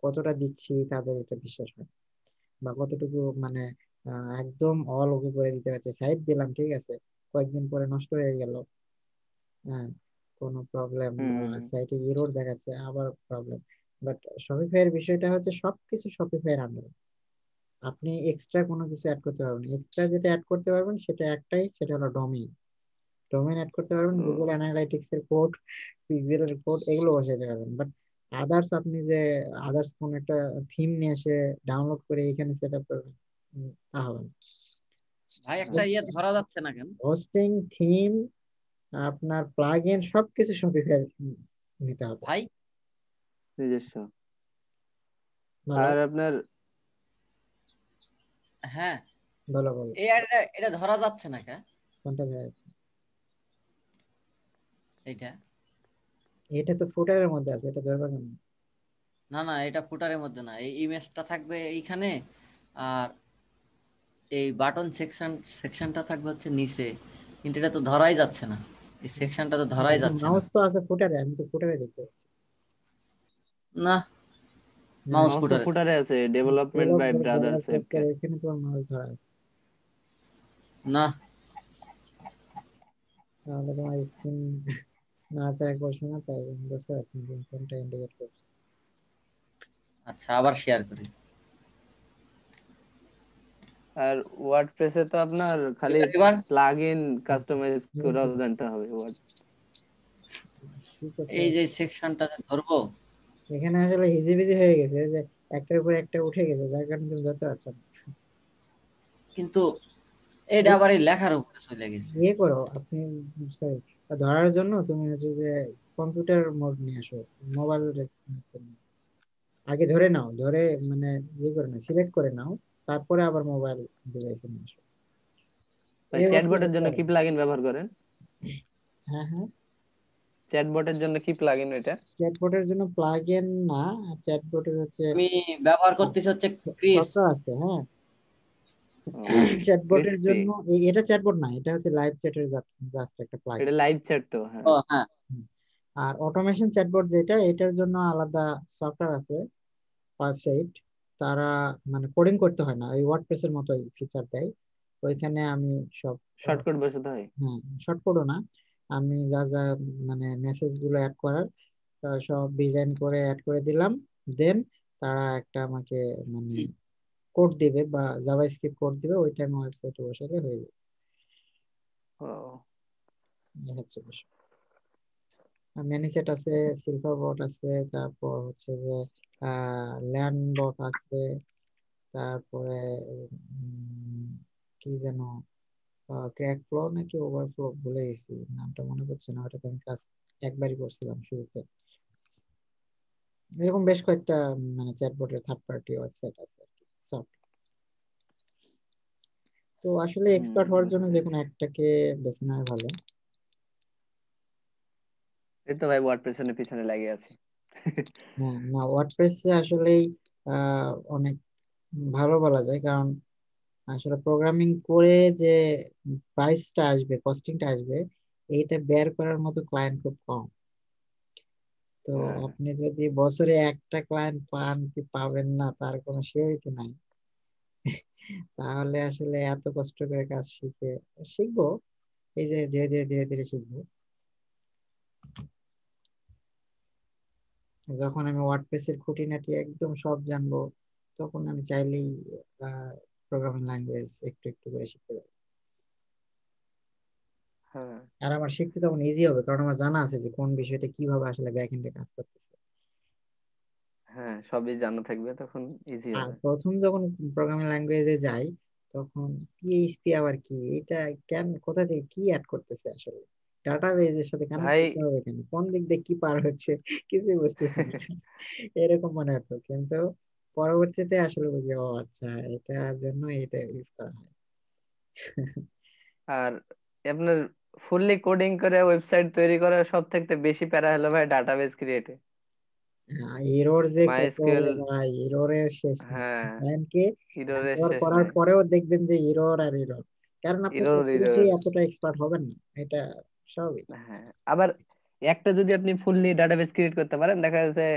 কতটা দিচ্ছি তাদের এটা বিশ্বাস হয়, বা কতটুকু মানে একদম অল ওকে করে দিতে পারছে। সাইট দিলাম, ঠিক আছে, কয়েকদিন পরে নষ্ট হয়ে গেল, হ্যাঁ, কোনো প্রবলেম বা হুম সাইটে এরর দেখাচ্ছে, আবার প্রবলেম। বাট শপিফাই এর বিষয়টা হচ্ছে সবকিছু শপিফাই এর আন্ডারে, আপনি এক্সট্রা কোনো কিছু অ্যাড করতে পারবেন। এক্সট্রা যেটা অ্যাড করতে পারবেন সেটা একটাই, সেটা হলো ডোমেইন। ডোমেইন অ্যাড করতে পারবেন, গুগল ও, অ্যানালাইটিক্স এর কোড, পিক্সেলের কোড, এগুলো বসাতে পারবেন। বাট আদার্স আপনি যে আদার্স কোন একটা থিম নিয়ে এসে ডাউনলোড করে এখানে সেট আপ করবেন, তা হবে না। ভাই একটা ধরা যাচ্ছে না কেন? হোস্টিং, থিম, আপনার প্লাগইন সবকিছু শপিফাই নিতে হবে। ভাই নিজস্ব। বলো, আর আপনার হ্যাঁ, বলো বলো, এটা ধরা যাচ্ছে না কেন? কোনটা ধরা যাচ্ছে? এটা এটা তো ফুটারের মধ্যে আছে, এটা ধরবা কেন? না না, এটা ফুটারের মধ্যে না, এই ইমেজটা থাকবে এইখানে, আর এই বাটন সেকশনটা থাকবে হচ্ছে নিচে, কিন্তু এটা তো ধরাই যাচ্ছে না, এই সেকশনটা তো ধরাই যাচ্ছে না। মাউস তো আছে ফুটারে, আমি তো ফুটারে দেখতে পাচ্ছি। না, হ্যাঁ, মাউস মাউস তো ফুটারে। ফুটারে আছে, ডেভেলপমেন্ট বাই ব্রাদার্স অ্যাপকে। এখানে তোমার মাউস ধরা আছে, না, তাহলে তোমার স্ক্রিন নাড়াচাড়া করছে না, তাই আমি বুঝতে পারছি না তুমি কোনটা ইন্ডিকেট করছো। আচ্ছা আবার শেয়ার করি। আর ওয়ার্ডপ্রেসে তো আপনার খালি এবার প্লাগ ইন কাস্টমাইজ করাও হুম, জানতে হবে ওয়ার্ড। কি করতে এই হবে? যে সেকশনটা ধরবো, এখানে আসলে হিজিবিজি হয়ে গেছে, যে একটার উপর একটা উঠে গেছে, যার কারণে তুমি ধরতে পারছো না। কিন্তু এটা এ- আবার এই লেখার উপরে চলে গেছে। ইয়ে করো আপনি, sorry, ধরার জন্য তুমি হচ্ছে যে কম্পিউটার মোড নিয়ে আসো, মোবাইল আগে ধরে নাও, ধরে মানে ইয়ে করে নাও, সিলেক্ট করে নাও, তারপরে আবার মোবাইল ডিভাইসে নিয়ে আসো। ভাই এই অবস্থা চ্যাটবটের করতে জন্য হবে। কি প্লাগইন ব্যবহার করেন? হ্যাঁ হ্যাঁ, চ্যাটবটের জন্য কি প্লাগইন এটা? চ্যাটবটের জন্য প্লাগ ইন না, চ্যাটবটের হচ্ছে আমি ব্যবহার করতেছি হচ্ছে ক্রিস। সফটওয়্যার আছে, হ্যাঁ। ও, চ্যাটবটের ক্রিসপি। জন্য এটা চ্যাটবট না, এটা হচ্ছে লাইভ চ্যাটের জাস্ট একটা প্লাগ। এটা লাইভ চ্যাট তো, হ্যাঁ। ও হ্যাঁ, আর অটোমেশন চ্যাটবট যেটা, এটার জন্য আলাদা সফটওয়্যার আছে, ওয়েবসাইট, তারা মানে কোডিং করতে হয় না, এই ওয়ার্ডপ্রেস এর মতোই ফিচার দেয়। ওইখানে আমি সব, শর্টকাট বসাতে হয়। হ্যাঁ, শর্টকটও না, আমি যা যা মানে মেসেজ গুলো অ্যাড করার সব ডিজাইন করে অ্যাড করে দিলাম, দেন তারা একটা আমাকে মানে কোড দিবে বা জাভাস্ক্রিপ্ট কোড দিবে, ওইটা আমি ওয়েবসাইটে বসালে হয়ে যাবে। ও, এই হচ্ছে বিষয়। ম্যানিসেট আছে, সিলভার বট আছে, তারপর হচ্ছে যে ল্যান্ড বট আছে, তারপরে উম, কি যেন ক্র্যাক ফ্লো নাকি ওভারফ্লো, ভুলে গেছি নামটা, মনে পড়ছে না, ওটাতে আমি কাজ একবারই করছিলাম শুরুতে। এরকম বেশ কয়েকটা মানে চ্যাটবটের থার্ড পার্টি ওয়েবসাইট আছে আর কি, সফট। তো আসলে এক্সপার্ট হওয়ার জন্য বুঝতে যে পেরেছি। কোনো একটাকে বেছে নেওয়া ভালো। এই তো ভাই ওয়ার্ডপ্রেসের পিছনে লাগিয়ে আছি। হ্যাঁ, না ওয়ার্ডপ্রেসে আসলেই অনেক ভালো বলা যায়, কারণ আসলে প্রোগ্রামিং করে যে প্রাইসটা আসবে, কস্টিংটা আসবে, এইটা বের করার মতো ক্লায়েন্ট খুব কম। তো হ্যাঁ আপনি যদি বছরে একটা ক্লায়েন্ট পান কি পাবেন না তার কোনো সিওরিটি নাই, তাহলে আসলে এত কষ্ট করে কাজ শিখবো, এই যে ধীরে ধীরে ধীরে ধীরে শিখবো। যখন আমি ওয়ার্ডপ্রেস এর খুঁটিনাটি একদম সব জানবো, তখন আমি চাইলেই প্রোগ্রামিং ল্যাঙ্গুয়েজ একটু একটু করে শিখতে পারি। হ্যাঁ আর আমার শিখতে তখন ইজি হবে, কারণ আমার জানা আছে যে কোন বিষয়টা কিভাবে আসলে ব্যাক এন্ডে কাজ করতেছে। হ্যাঁ, সবই জানা থাকবে, তখন ইজি আর হবে। প্রথম যখন প্রোগ্রামিং ল্যাঙ্গুয়েজে যাই, তখন পিএইচপি আবার কি, এটা কেন, কোথা থেকে কি অ্যাড করতেছে আসলে, ডাটাবেজের সাথে কানেক্ট ভাই করতে হবে কেন, কোন দিক দিয়ে কি পার হচ্ছে কিছুই বুঝতেছি না, এরকম মনে হতো। কিন্তু পরবর্তীতে আসলে বুঝি, ও আচ্ছা, এটার জন্য এটা ইউজ করা হয়। আর আপনার ফুললি কোডিং করে ওয়েবসাইট তৈরি করার সব থেকে বেশি প্যারা হলো ভাই ডাটাবেজ ক্রিয়েটে। এরর যে কত, মাইএসকিউএল, ভাই এররের শেষ নেই। হ্যাঁ, ব্যাংকে এররের ব্যবহার শেষ করার নাই। পরেও দেখবেন যে এরর আর এরর, কারণ আপনি এরর প্রত্যেকটি এরর, এতটা এক্সপার্ট হবেন না, এটা স্বাভাবিক। হ্যাঁ। আবার একটা যদি আপনি ফুললি ডাটাবেস ক্রিয়েট করতে পারেন, দেখা যাচ্ছে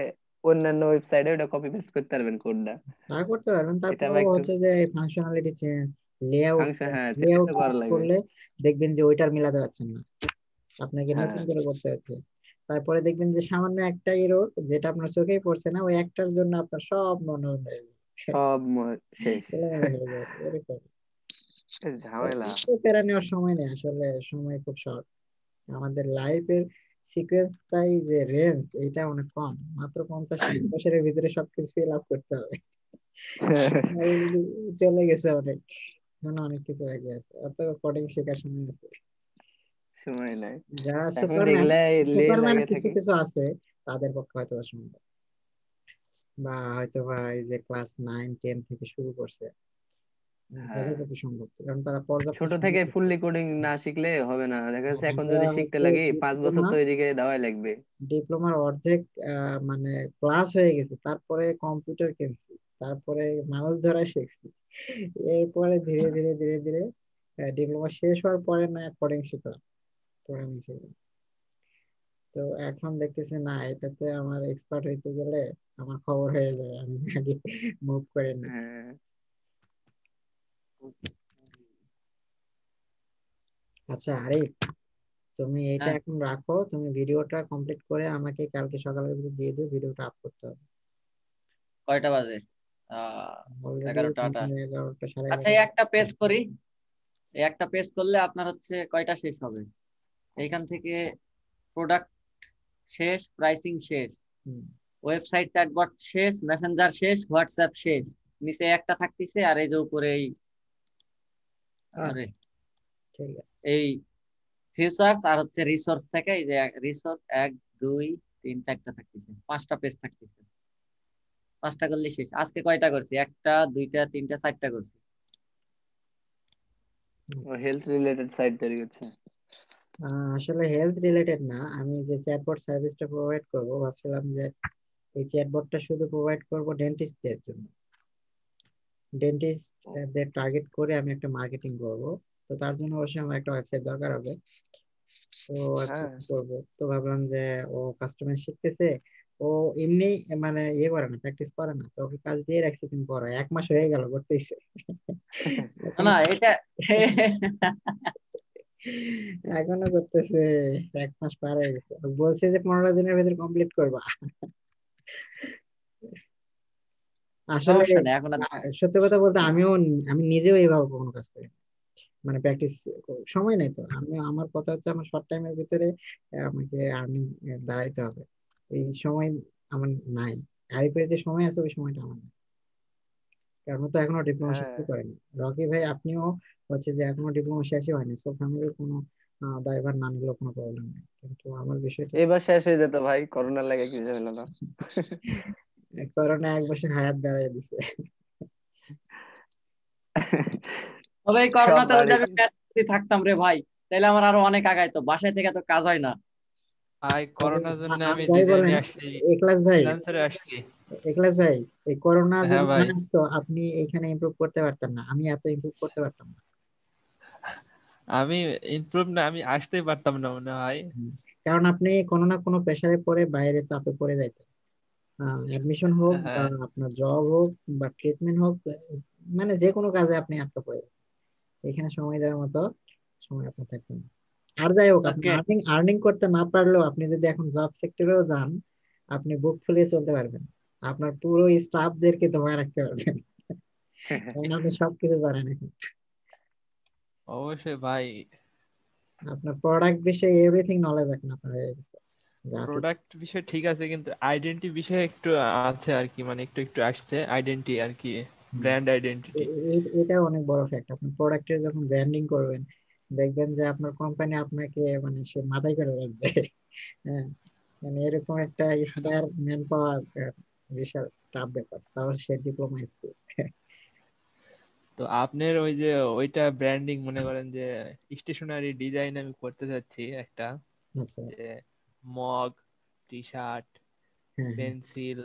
অন্যান্য ওয়েবসাইটে ওটা কপি পেস্ট করতে পারবেন কোডটা। তা করতে পারবেন, এটা আবার তারপরেও একটু হচ্ছে যে ফাংশনালিটি চেঞ্জ, লেআউট ফাংশন, হ্যাঁ, চেষ্টা লেআউট তো চেঞ্জ করা লাগবে। করলে দেখবেন যে ওইটার মিলাতে পারছেন না, আপনাকে নতুন হ্যাঁ, করে করতে হচ্ছে। তারপরে দেখবেন যে সামান্য একটা এরর যেটা আপনার চোখেই পড়ছে না, ওই একটার জন্য আপনার সব মনে হয়ে যাবে, সব শেষ। এলোমেলো হয়ে যাবে এরকম। ঝামেলা। তো প্যারা নেওয়ার সময় নেই আসলে, সময় খুব শর্ট। আমাদের লাইফের সিকোয়েন্সটাই যে রেঞ্জ, এটা অনেক কম, মাত্র 50 বছরের ভিতরে সবকিছু ফিল আপ করতে হবে। Already চলে গেছে অনেক, এখন অনেক কিছু বাকি আছে, অত কোডিং শেখার সময় আছে। সময় নাই, যারা এখন সুপারম্যান, এগুলা সুপারম্যান লাগে কিছু থাকি। কিছু আছে, তাদের পক্ষে হয়তো সম্ভব, বা হয়তো বা এই যে ক্লাস 9 10 থেকে শুরু করছে, হ্যাঁ, তাদের পক্ষে সম্ভব, কারণ তারা পর্যাপ্ত ছোট সুযোগ থেকে পাচ্ছে। ফুললি কোডিং না শিখলে হবে না, দেখা যাচ্ছে এখন আমরা যদি শিখতে হচ্ছে লাগি 5 বছর ডিপ্লোমা, তো এদিকে দেওয়াই লাগবে। ডিপ্লোমার অর্ধেক মানে ক্লাস হয়ে গেছে, তারপরে কম্পিউটার কিনছি, তারপরে মাউস ধরা শিখছি, এরপরে ধীরে ধীরে ধীরে ধীরে ডিপ্লোমা শেষ হওয়ার পরে না কোডিং শিখলাম, প্রোগ্রামিং শিখলাম। তো এখন দেখতেছি না, এটাতে আমার এক্সপার্ট হইতে গেলে আমার খবর হয়ে যাবে, আমি আগে মুভ করে নিই। হ্যাঁ, আচ্ছা আরিফ, তুমি এটা হ্যাঁ, এখন রাখো, তুমি ভিডিওটা কমপ্লিট করে আমাকে কালকে সকালের ভিতরে দিয়ে দিও, ভিডিওটা আপ করতে হবে। কয়টা বাজে? আহ অলরেডি 11টা 28। 11টা সাড়ে আচ্ছা, এই 11টা। একটা পেজ করি। এই একটা পেজ করলে আপনার হচ্ছে কয়টা শেষ হবে? এইখান থেকে প্রোডাক্ট শেষ, প্রাইসিং শেষ, হুম, ওয়েবসাইট চ্যাটবট শেষ, মেসেঞ্জার শেষ, হোয়াটসঅ্যাপ শেষ। নিচে একটা থাকতেছে, আর এই যে উপরে এই, আরে ঠিক আছে। এই ফিউচার্স আর হচ্ছে রিসোর্স থেকে এই যে রিসোর্স 1 2 3 4টা থাকতেছে, 5টা পেজ থাকতেছে। 5টা করলে শেষ। আজকে কয়টা করছি? 1টা 2টা 3টা 4টা করছি। হুম। ও হেলথ রিলেটেড সাইট তৈরি করছে। আসলে হেলথ রিলেটেড না, আমি যে চ্যাটবট সার্ভিসটা প্রোভাইড করব ভাবছিলাম যে এই চ্যাটবটটা শুধু প্রোভাইড করব ডেন্টিস্টদের জন্য, ডেন্টিস্টদের টার্গেট করে আমি একটা মার্কেটিং করব। তো তার জন্য অবশ্যই আমার একটা ওয়েবসাইট দরকার হবে। তো হ্যাঁ, ওয়েবসাইট করব, তো ভাবলাম যে ও কাস্টমার শিখতেছে, ও এমনি মানে ইয়ে করে না, প্র্যাকটিস করে না, তো ওকে কাজ দিয়ে রাখছি, তুমি করো, 1 মাস হয়ে গেল করতেইছে না এখন, না, এটা এখনো করতেছে, 1 মাস পার হয়ে গেছে, বলছে যে 15 দিনের ভিতরে কমপ্লিট করবা। আসলে সমস্যা নেই এখন। সত্যি কথা বলতে আমি নিজেও এইভাবে কখনো কাজ করি না। মানে প্র্যাকটিস সময় নাই তো, আমি আমার কথা হচ্ছে আমার শর্ট টাইমের ভিতরে আমাকে আর্নিং দাঁড়াইতে হবে, এই সময় আমার নাই। আইপিএল যে সময় আছে ওই সময়টা আমার নাই, কারণ ও তো এখনো ডিপ্লোমা শেষ হ্যাঁ। করেনি। রকি ভাই আপনিও হচ্ছে যে এখনো ডিপ্লোমা শেষই হয়নি, সো ফ্যামিলির কোনো দায়ভার না নিলেও কোনো প্রবলেম নেই, কিন্তু আমার বিষয়টা এবার শেষ হয়ে যেত ভাই, করোনার লাগে কিছু হলো না। করোনা 1 বছর হায়াত দাঁড়িয়ে দিছে। তবে এই সব করোনাতে যদি বাড়ি আমি ব্যস্ত থাকতাম রে ভাই, তাহলে আমার আরো অনেক আগাইতো। বাসায় থেকে তো কাজ হয় না। ভাই তবে করোনার জন্য আমি যাই ডিজাইনে বলেন, আসছি, এক্লাস ভাই, ফ্রিল্যান্সারে আসছি। এক্লাস ভাই, এই করোনা হ্যাঁ যদি না ভাই, আসতো আপনি এখানে ইমপ্রুভ করতে পারতেন না, আমি এত ইমপ্রুভ করতে পারতাম না। আমি ইমপ্রুভ না, আমি আসতেই পারতাম না মনে হয়। হুম। কারণ আপনি কোনো না কোনো প্রেসারে পড়ে বাইরে চাপে পড়ে যাইতেন, অ্যাডমিশন হোক বা হ্যাঁ, আপনার জব হোক বা ট্রিটমেন্ট হোক, মানে যে কোনো কাজে আপনি আটকা পড়ে যেতেন। এখানে সময় দেওয়ার মতো সময় আপনার থাকতো না। আর যাই হোক, আপনি ওকে, আর্নিং আর্নিং করতে না পারলেও আপনি যদি এখন জব সেক্টরেও যান, আপনি বুক ফুলিয়ে চলতে পারবেন, আপনার পুরো স্টাফদেরকে ধোয়া রাখতে পারবেন, কারণ আপনি সবকিছু জানেন এখন। অবশ্যই ভাই। আপনার প্রোডাক্ট বিষয়ে এভরিথিং নলেজ এখন আপনার হয়ে গেছে, গ্রাফিক। প্রোডাক্ট বিষয় ঠিক আছে, কিন্তু আইডেন্টি বিষয়ে একটু আছে আর কি, মানে একটু একটু আসছে আইডেন্টি আর কি, ব্র্যান্ড আইডেন্টিটি। এটা অনেক বড় ফ্যাক্ট, আপনি প্রোডাক্টের যখন ব্র্যান্ডিং করবেন, দেখবেন যে আপনার কোম্পানি আপনাকে মানে সে মাথায় করে রাখবে। হ্যাঁ, মানে এরকম একটা স্পায়ার ম্যান পাওয়ার বিশাল টাফ ব্যাপার, তাও সে ডিপ্লোমা স্কিল। তো আপনার ওই যে ওইটা ব্র্যান্ডিং মনে করেন যে স্টেশনারি ডিজাইন আমি করতে চাচ্ছি একটা, আচ্ছা। যে মগ, টি শার্ট, হ্যাঁ, হ্যাঁ। পেন্সিল,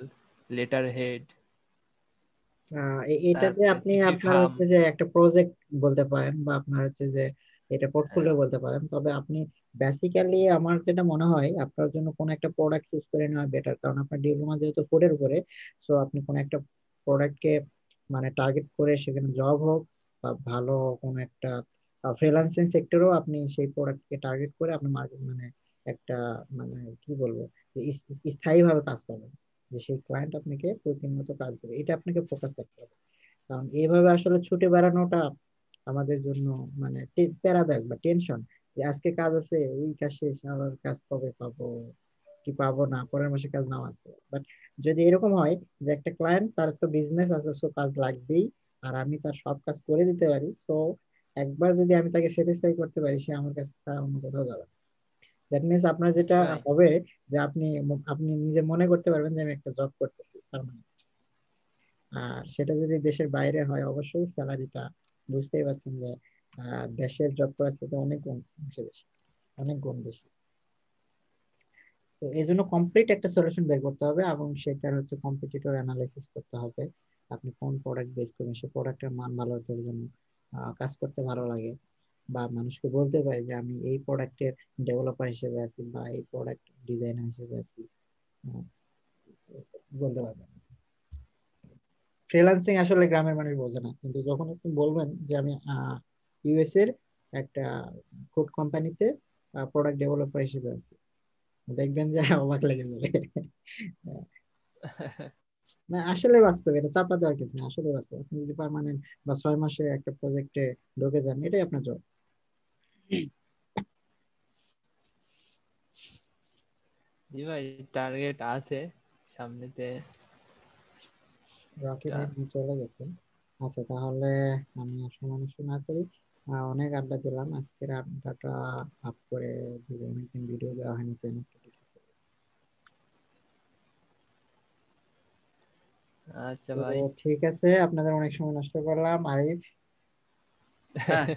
লেটার হেড, এটাতে তারপরে আপনি চিঠির আপনার খাম। হচ্ছে যে একটা প্রজেক্ট বলতে পারেন, বা আপনার হচ্ছে যে এটা হ্যাঁ, পোর্টফোলিও বলতে পারেন। তবে আপনি বেসিক্যালি আমার যেটা মনে হয় আপনার জন্য কোন একটা প্রোডাক্ট চুজ করে নেওয়া বেটার, কারণ আপনার ডিপ্লোমা যেহেতু ফুডের উপরে, সো আপনি কোন একটা প্রোডাক্টকে মানে টার্গেট করে সেখানে জব হোক বা ভালো কোন একটা ফ্রিল্যান্সিং সেক্টরও আপনি সেই প্রোডাক্টকে টার্গেট করে আপনি মার্কেট মানে একটা মানে কি বলবো যে স্থায়ীভাবে কাজ করবেন, যে সেই ক্লায়েন্ট আপনাকে প্রতিনিয়ত কাজ দেবে, এটা আপনাকে ফোকাস রাখতে হবে। কারণ এইভাবে আসলে ছুটে বেড়ানোটা আমাদের জন্য মানে প্যারাদায়ক বা টেনশন, যে আজকে কাজ আছে, এই কাজ শেষ, আবার কাজ কবে পাবো, কি পাবো না, পরের মাসে কাজ নাও আসতে পারে। বাট যদি এরকম হয় যে একটা ক্লায়েন্ট তার তো বিজনেস আছে, সো কাজ লাগবেই, আর আমি তার সব কাজ করে দিতে পারি, সো একবার যদি আমি তাকে স্যাটিসফাই করতে পারি, সে আমার কাছে ছাড়া অন্য কোথাও যাবে না। দ্যাট মিনস আপনার যেটা ভাই হবে যে আপনি আপনি নিজে মনে করতে পারবেন যে আমি একটা জব করতেছি পার্মানেন্ট। আর সেটা যদি দেশের বাইরে হয়, অবশ্যই স্যালারিটা বুঝতেই পারছেন যে দেশের জব করার সাথে অনেক গুণ বেশি, অনেক গুণ বেশি। তো এই জন্য কমপ্লিট একটা সলিউশন বের করতে হবে, এবং সেটার হচ্ছে কম্পিটিটর অ্যানালাইসিস করতে হবে। আপনি কোন প্রোডাক্ট বেস করবেন, সেই প্রোডাক্টের মান ভালো হতে হবে, যেন কাজ করতে ভালো লাগে, বা মানুষকে বলতে পারি যে আমি এই প্রোডাক্টের ডেভেলপার হিসেবে আছি, বা এই প্রোডাক্ট ডিজাইনার হিসেবে আছি, আহ, বলতে পারবেন। ফ্রিল্যান্সিং আসলে গ্রামের মানুষ বোঝে না, কিন্তু যখন আপনি বলবেন যে আমি ইউএস এর একটা ফুড কোম্পানিতে প্রোডাক্ট ডেভেলপার হিসেবে আছি, দেখবেন যে অবাক লেগে যাবে। না, আসলে বাস্তব, এটা চাপা দেওয়ার কিছু না, আসলে বাস্তব। আপনি যদি পার্মানেন্ট বা 6 মাসে একটা প্রজেক্টে ঢুকে যান, এটাই আপনার জব। জি ভাই, টার্গেট আছে সামনেতে রকি একটা। ভাই চলে গেছে। আচ্ছা, তাহলে আমি আর সময় নষ্ট না করি, অনেক আড্ডা দিলাম, আজকের আড্ডাটা আপ করে দিব, অনেকদিন ভিডিও দেওয়া হয়নি, তাই না? আচ্ছা তো ভাই। ঠিক আছে, আপনাদের অনেক সময় নষ্ট করলাম। আরিফ, হ্যাঁ,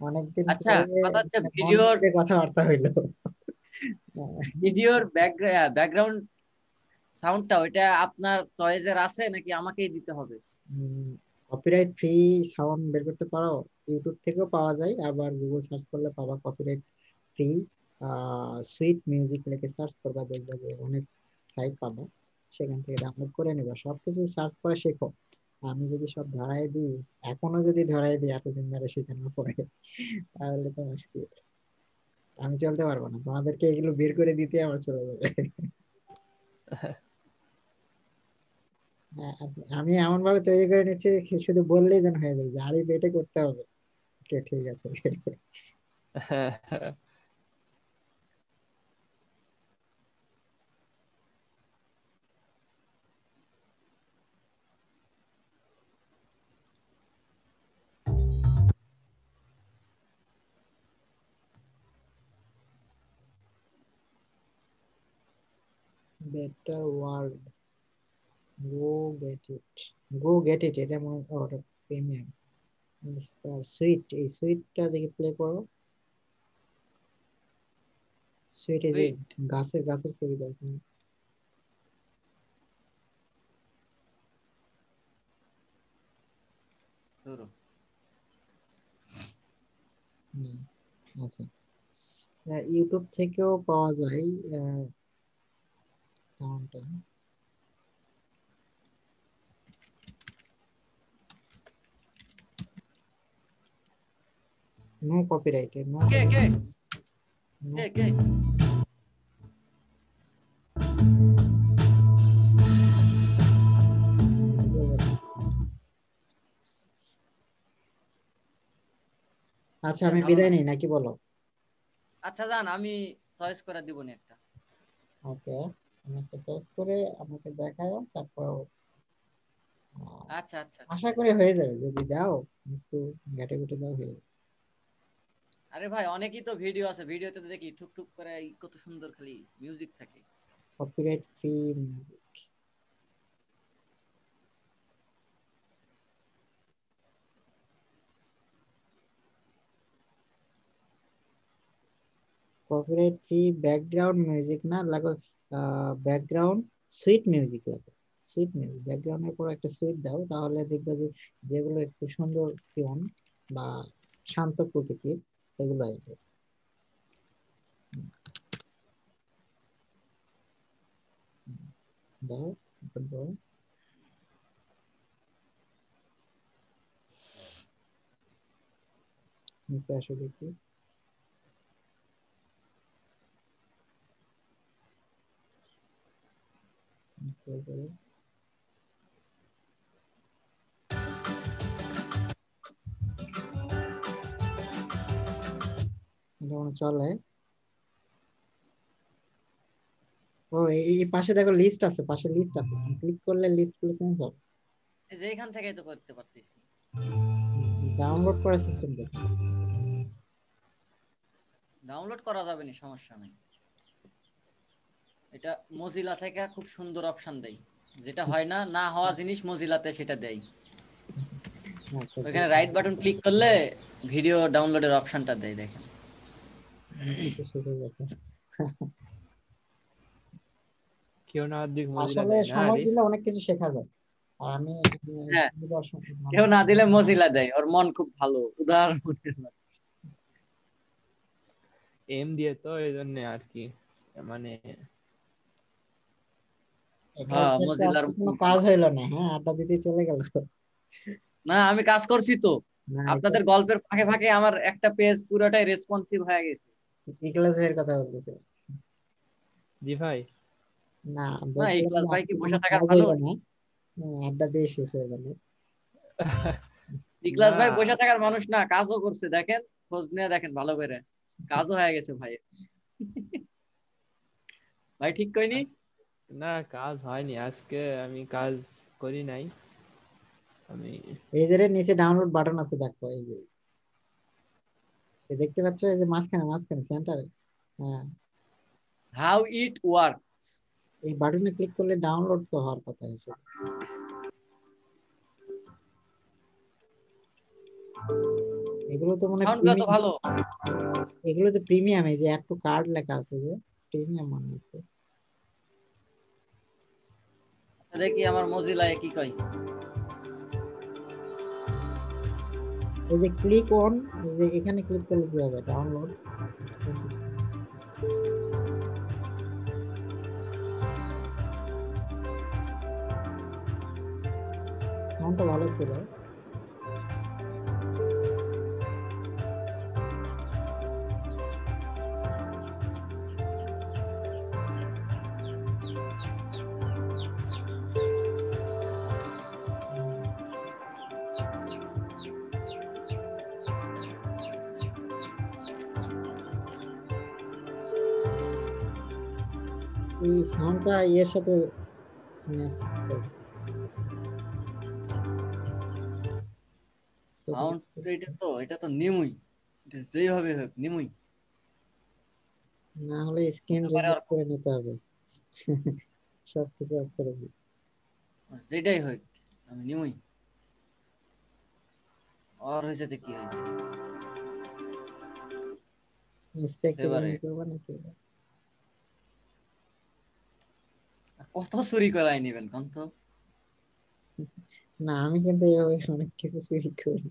অনেকদিন আচ্ছা, পরে কথা হচ্ছে মানে মন ভিডিওর থেকে কথাবার্তা হইলো। ভিডিওর ব্যাকগ্রাউন্ড সাউন্ডটা ওইটা আপনার চয়েসের আছে নাকি আমাকেই দিতে হবে? কপিরাইট ফ্রি সাউন্ড বের করতে পারো, ইউটিউব থেকেও পাওয়া যায়, আবার গুগল সার্চ করলে পাবা কপিরাইট ফ্রি সুইট মিউজিক লিখে সার্চ করবা, দেখবে যে অনেক সাইট পাবা, সেখান থেকে ডাউনলোড করে নিবা, সবকিছু সার্চ করে শেখো। আমি যদি সব ধরাই দিই, এখনো যদি ধরাই দিই এতদিন ধরে শেখানোর পরে, তাহলে তো মুশকিল, আমি চলতে পারবো না, তোমাদেরকে এগুলো বের করে দিতে আমার চলে যাবে। হ্যাঁ, আমি এমন ভাবে তৈরি করে নিচ্ছি, শুধু বললেই যেন হয়ে যাবে যে আরে বেটে করতে হবে। ওকে, ঠিক আছে। Better world, go get it, go get it, এটা মনে হয় ওটা প্রিমিয়াম। সুইট, এই সুইটটা দেখে প্লে করো। সুইট, এই যে সুইট, গাছের গাছের ছবি আছে। ধরো। হুম, আচ্ছা। ইউটিউব থেকেও পাওয়া যায় সাউন্ডটা। নো কপিরাইট, নো কে কে নো। কে কে আচ্ছা, এটা আমি ভালো না। বিদায় নিই নাকি, বলো? আচ্ছা, যান, আমি চয়েস করে দিব নি একটা। ওকে, আমি একটা সার্চ করে আমাকে দেখাও, তারপর আচ্ছা আচ্ছা, ঠিক আশা আছে। করি হয়ে যাবে, যদি দাও একটু ঘেটে ঘুটে দাও, হয়ে যাবে। আরে ভাই অনেকই তো ভিডিও আছে, ভিডিওতে তো দেখি ঠুক ঠুক করে কত সুন্দর খালি মিউজিক থাকে। Copyright free music. Copyright free background music না লাগো, ব্যাকগ্রাউন্ড সুইট মিউজিক লাগে। সুইট মিউজিক ব্যাকগ্রাউন্ডের পর একটা সুইট দাও, তাহলে দেখবে যে যেগুলো একটু সুন্দর টিউন বা শান্ত প্রকৃতির এগুলো আসবে। দাও, দাও, নিচে আসো দেখি। তারপরে এটা মনে চলে। ও এই পাশে দেখো লিস্ট আছে, পাশে লিস্ট আছে, ক্লিক করলে লিস্ট গুলো চেঞ্জ হবে। এই যে এখান থেকেই তো করতে পারতেছি। ডাউনলোড করার সিস্টেম দেখো। ডাউনলোড করা যাবে না, সমস্যা নাই। এটা মজিলা থেকে খুব সুন্দর অপশন দেয়, যেটা হয় না, না হওয়া জিনিস মজিলাতে সেটা দেয়। আচ্ছা, ওইখানে রাইট বাটন ক্লিক করলে ভিডিও ডাউনলোডের অপশনটা দেয়, দেখেন। তো শিখে গেছে। কেউ না দিক মজিলা আসলে দেয় না সময় আরিফ। দিলে অনেক কিছু শেখা যায়। আর আমি হ্যাঁ, মানে কেউ না দিলে মজিলা দেয়, ওর মন খুব ভালো, উদার মনের মানুষ। এম দিয়ে তো এই জন্য আর কি, মানে এটা হ্যাঁ, হচ্ছে মজিলার আজকে মন কোনো খুব কাজ ভালো। হইলো না, হ্যাঁ আড্ডা দিতে চলে গেল। না, আমি কাজ করছি তো। না এটা আপনাদের গল্পের ফাঁকে ফাঁকে আমার একটা পেজ পুরোটাই রেসপন্সিভ হয়ে গেছে। ইখলাস ভাইয়ের কথা বলতেছে। জি ভাই। না, না, বলছিলাম ইখলাস যে ভাই আজকে কি কোনো বসে থাকার কাজ হইলো মানুষ? না, আড্ডা দিয়ে শেষ হয়ে গেল। ইখলাস না ভাই বসে থাকার মানুষ না, কাজও করছে, দেখেন, খোঁজ নিয়ে দেখেন ভালো করে, কাজও হয়ে গেছে ভাই। ভাই ঠিক কইনি? না, কাজ হয়নি আজকে, আমি কাজ করি নাই আমি। এই যে নিচে ডাউনলোড বাটন আছে দেখো, এই যে দেখতে পাচ্ছ, এই যে মাঝখানে মাঝখানে সেন্টারে। হ্যাঁ, হাউ ইট ওয়ার্কস। এই বাটনে ক্লিক করলে ডাউনলোড তো হওয়ার কথা হিসেবে। এগুলো তো মনে সাউন্ড তো প্রিমিয়াম, ভালো। এগুলো তো প্রিমিয়াম, এই যে একটু কার্ড লেখা আছে যে প্রিমিয়াম মনে হচ্ছে। দেখি আমার মজিলায় কি কয়। এই যে ক্লিক অন, এই যে এখানে ক্লিক করলে কি হবে, ডাউনলোড। সাউন্ডটা ভালো ছিল। এই সাউন্ডটা এর সাথে ম্যাচ করে। সাউন্ড এটা তো নিমুই, এটা যেইভাবে হোক নিমুই। না হলে স্ক্রিন হতে পারে রিমুভ আর করে নিতে হবে। সবকিছু অফ করে দিই। যেটাই হোক আমি নিমুই। আর হয়েছে তো কি হয়েছে, ইন্সপেক্টর এবারে করবো নাকি? কত চুরি করাই নিবেন কোন তো। না, আমি কিন্তু এভাবে অনেক কিছু চুরি করি।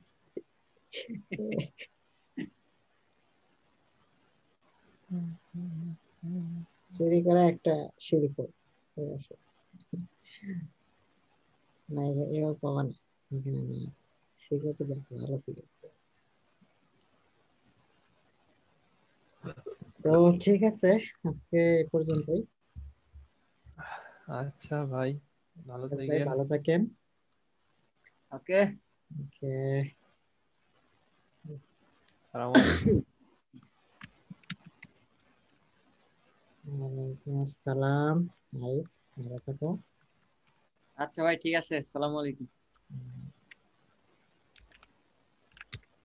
চুরি করা একটা শিল্প। অবশ্য। না, এভাবে পাবা না এখানে, না সিগারেট দেখো, ভালো সিগারেট। তো ঠিক আছে, আজকে এ পর্যন্তই। আচ্ছা ভাই, ভালো ভাই থাকেন। ভালো থাকেন। ওকে। ওকে। আসসালামু আলাইকুম। ওয়ালাইকুম আসসালাম। ভাই ভালো থাকো। আচ্ছা ভাই, ঠিক আছে, আসসালামু আলাইকুম।